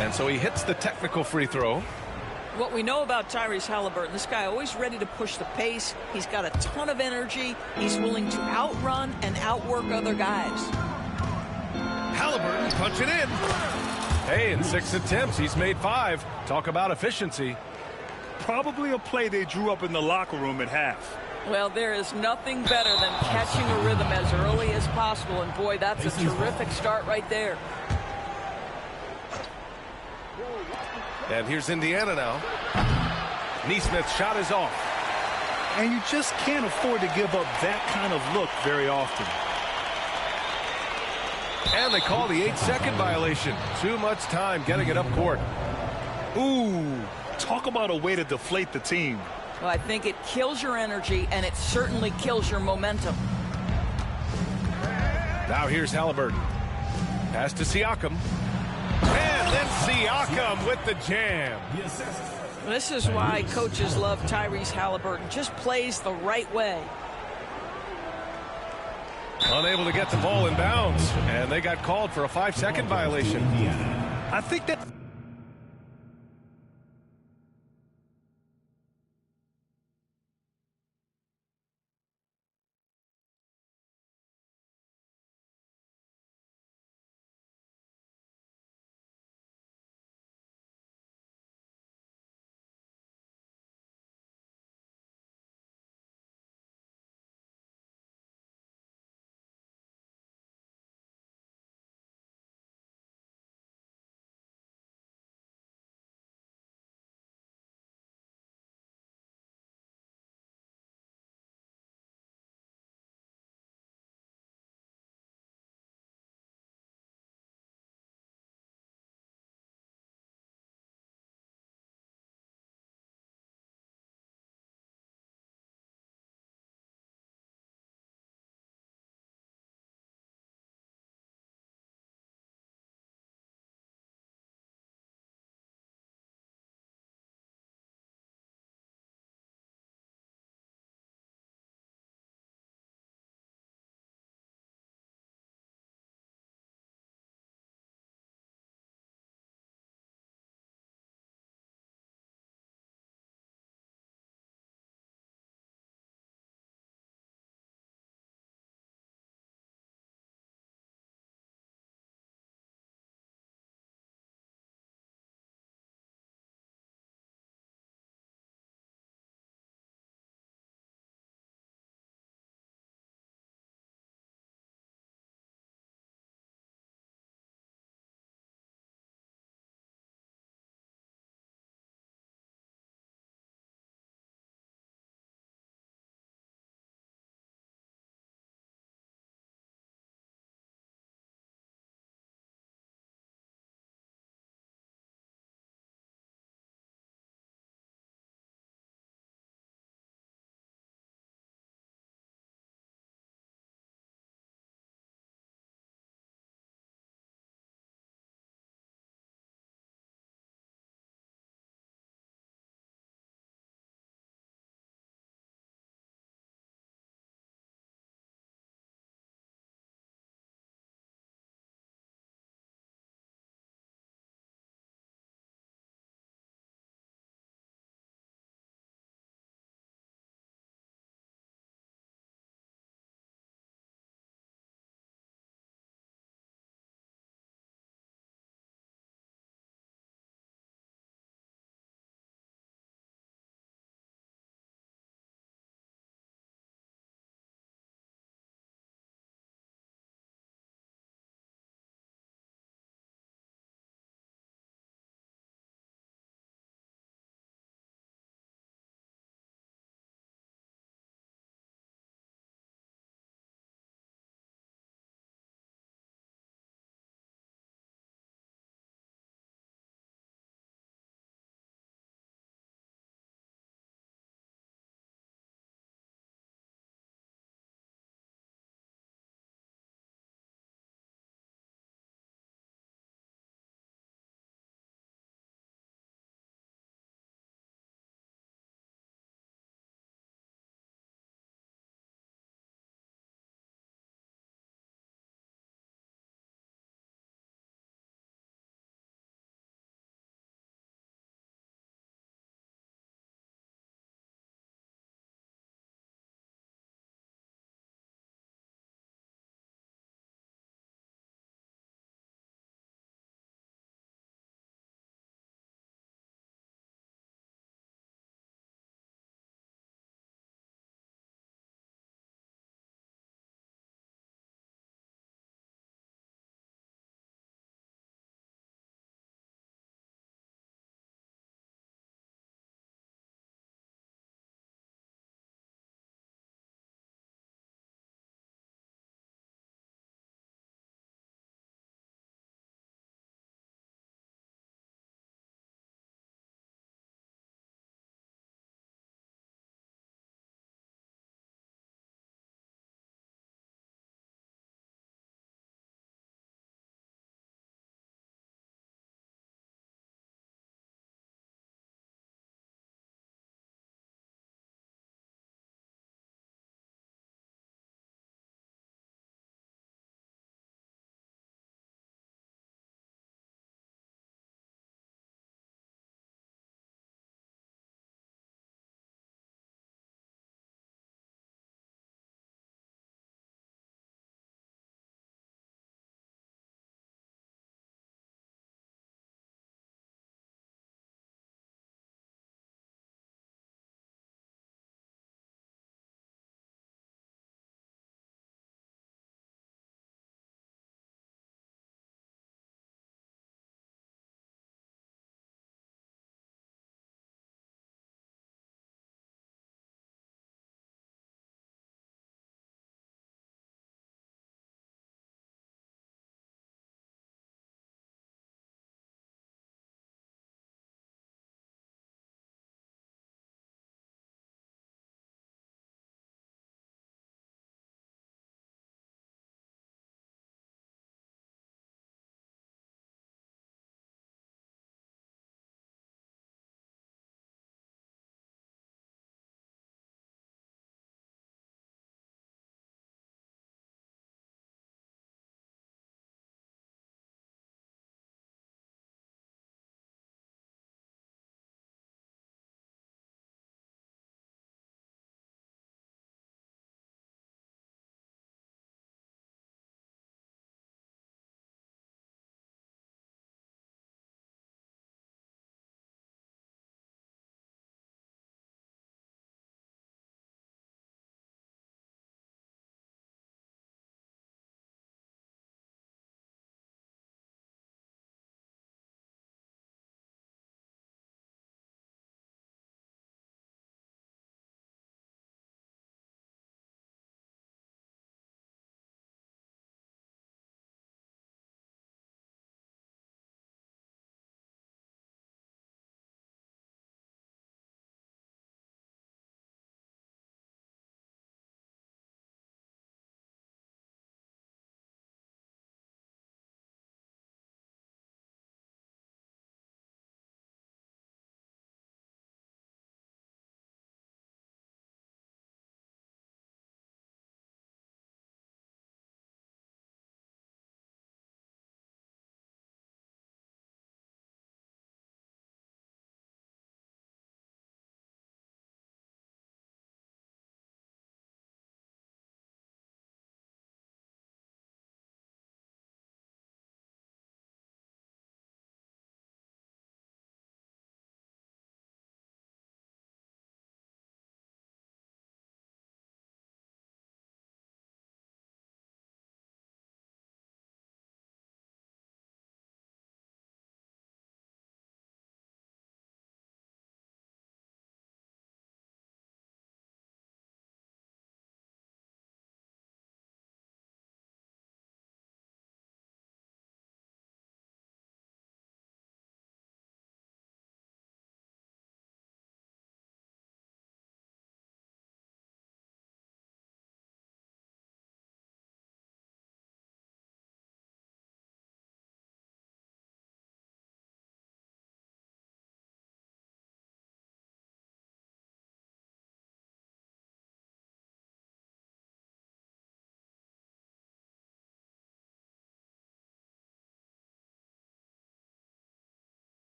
Speaker 12: And so he hits the technical free throw.
Speaker 8: What we know about Tyrese Halliburton, this guy always ready to push the pace. He's got a ton of energy. He's willing to outrun and outwork other guys.
Speaker 12: Halliburton punching in. Hey, in 6 attempts, he's made 5. Talk about efficiency.
Speaker 13: Probably a play they drew up in the locker room at half.
Speaker 8: Well, there is nothing better than catching a rhythm as early as possible. And boy, that's a terrific start right there.
Speaker 12: And here's Indiana now. Neesmith's shot is off.
Speaker 13: And you just can't afford to give up that kind of look very often.
Speaker 12: And they call the 8-second violation. Too much time getting it up court.
Speaker 13: Ooh, talk about a way to deflate the team.
Speaker 8: Well, I think it kills your energy, and it certainly kills your momentum.
Speaker 12: Now here's Halliburton. Pass to Siakam. And then Siakam with the jam.
Speaker 8: This is why coaches love Tyrese Halliburton. Just plays the right way.
Speaker 12: Unable to get the ball in bounds. And they got called for a 5-second violation.
Speaker 13: I think that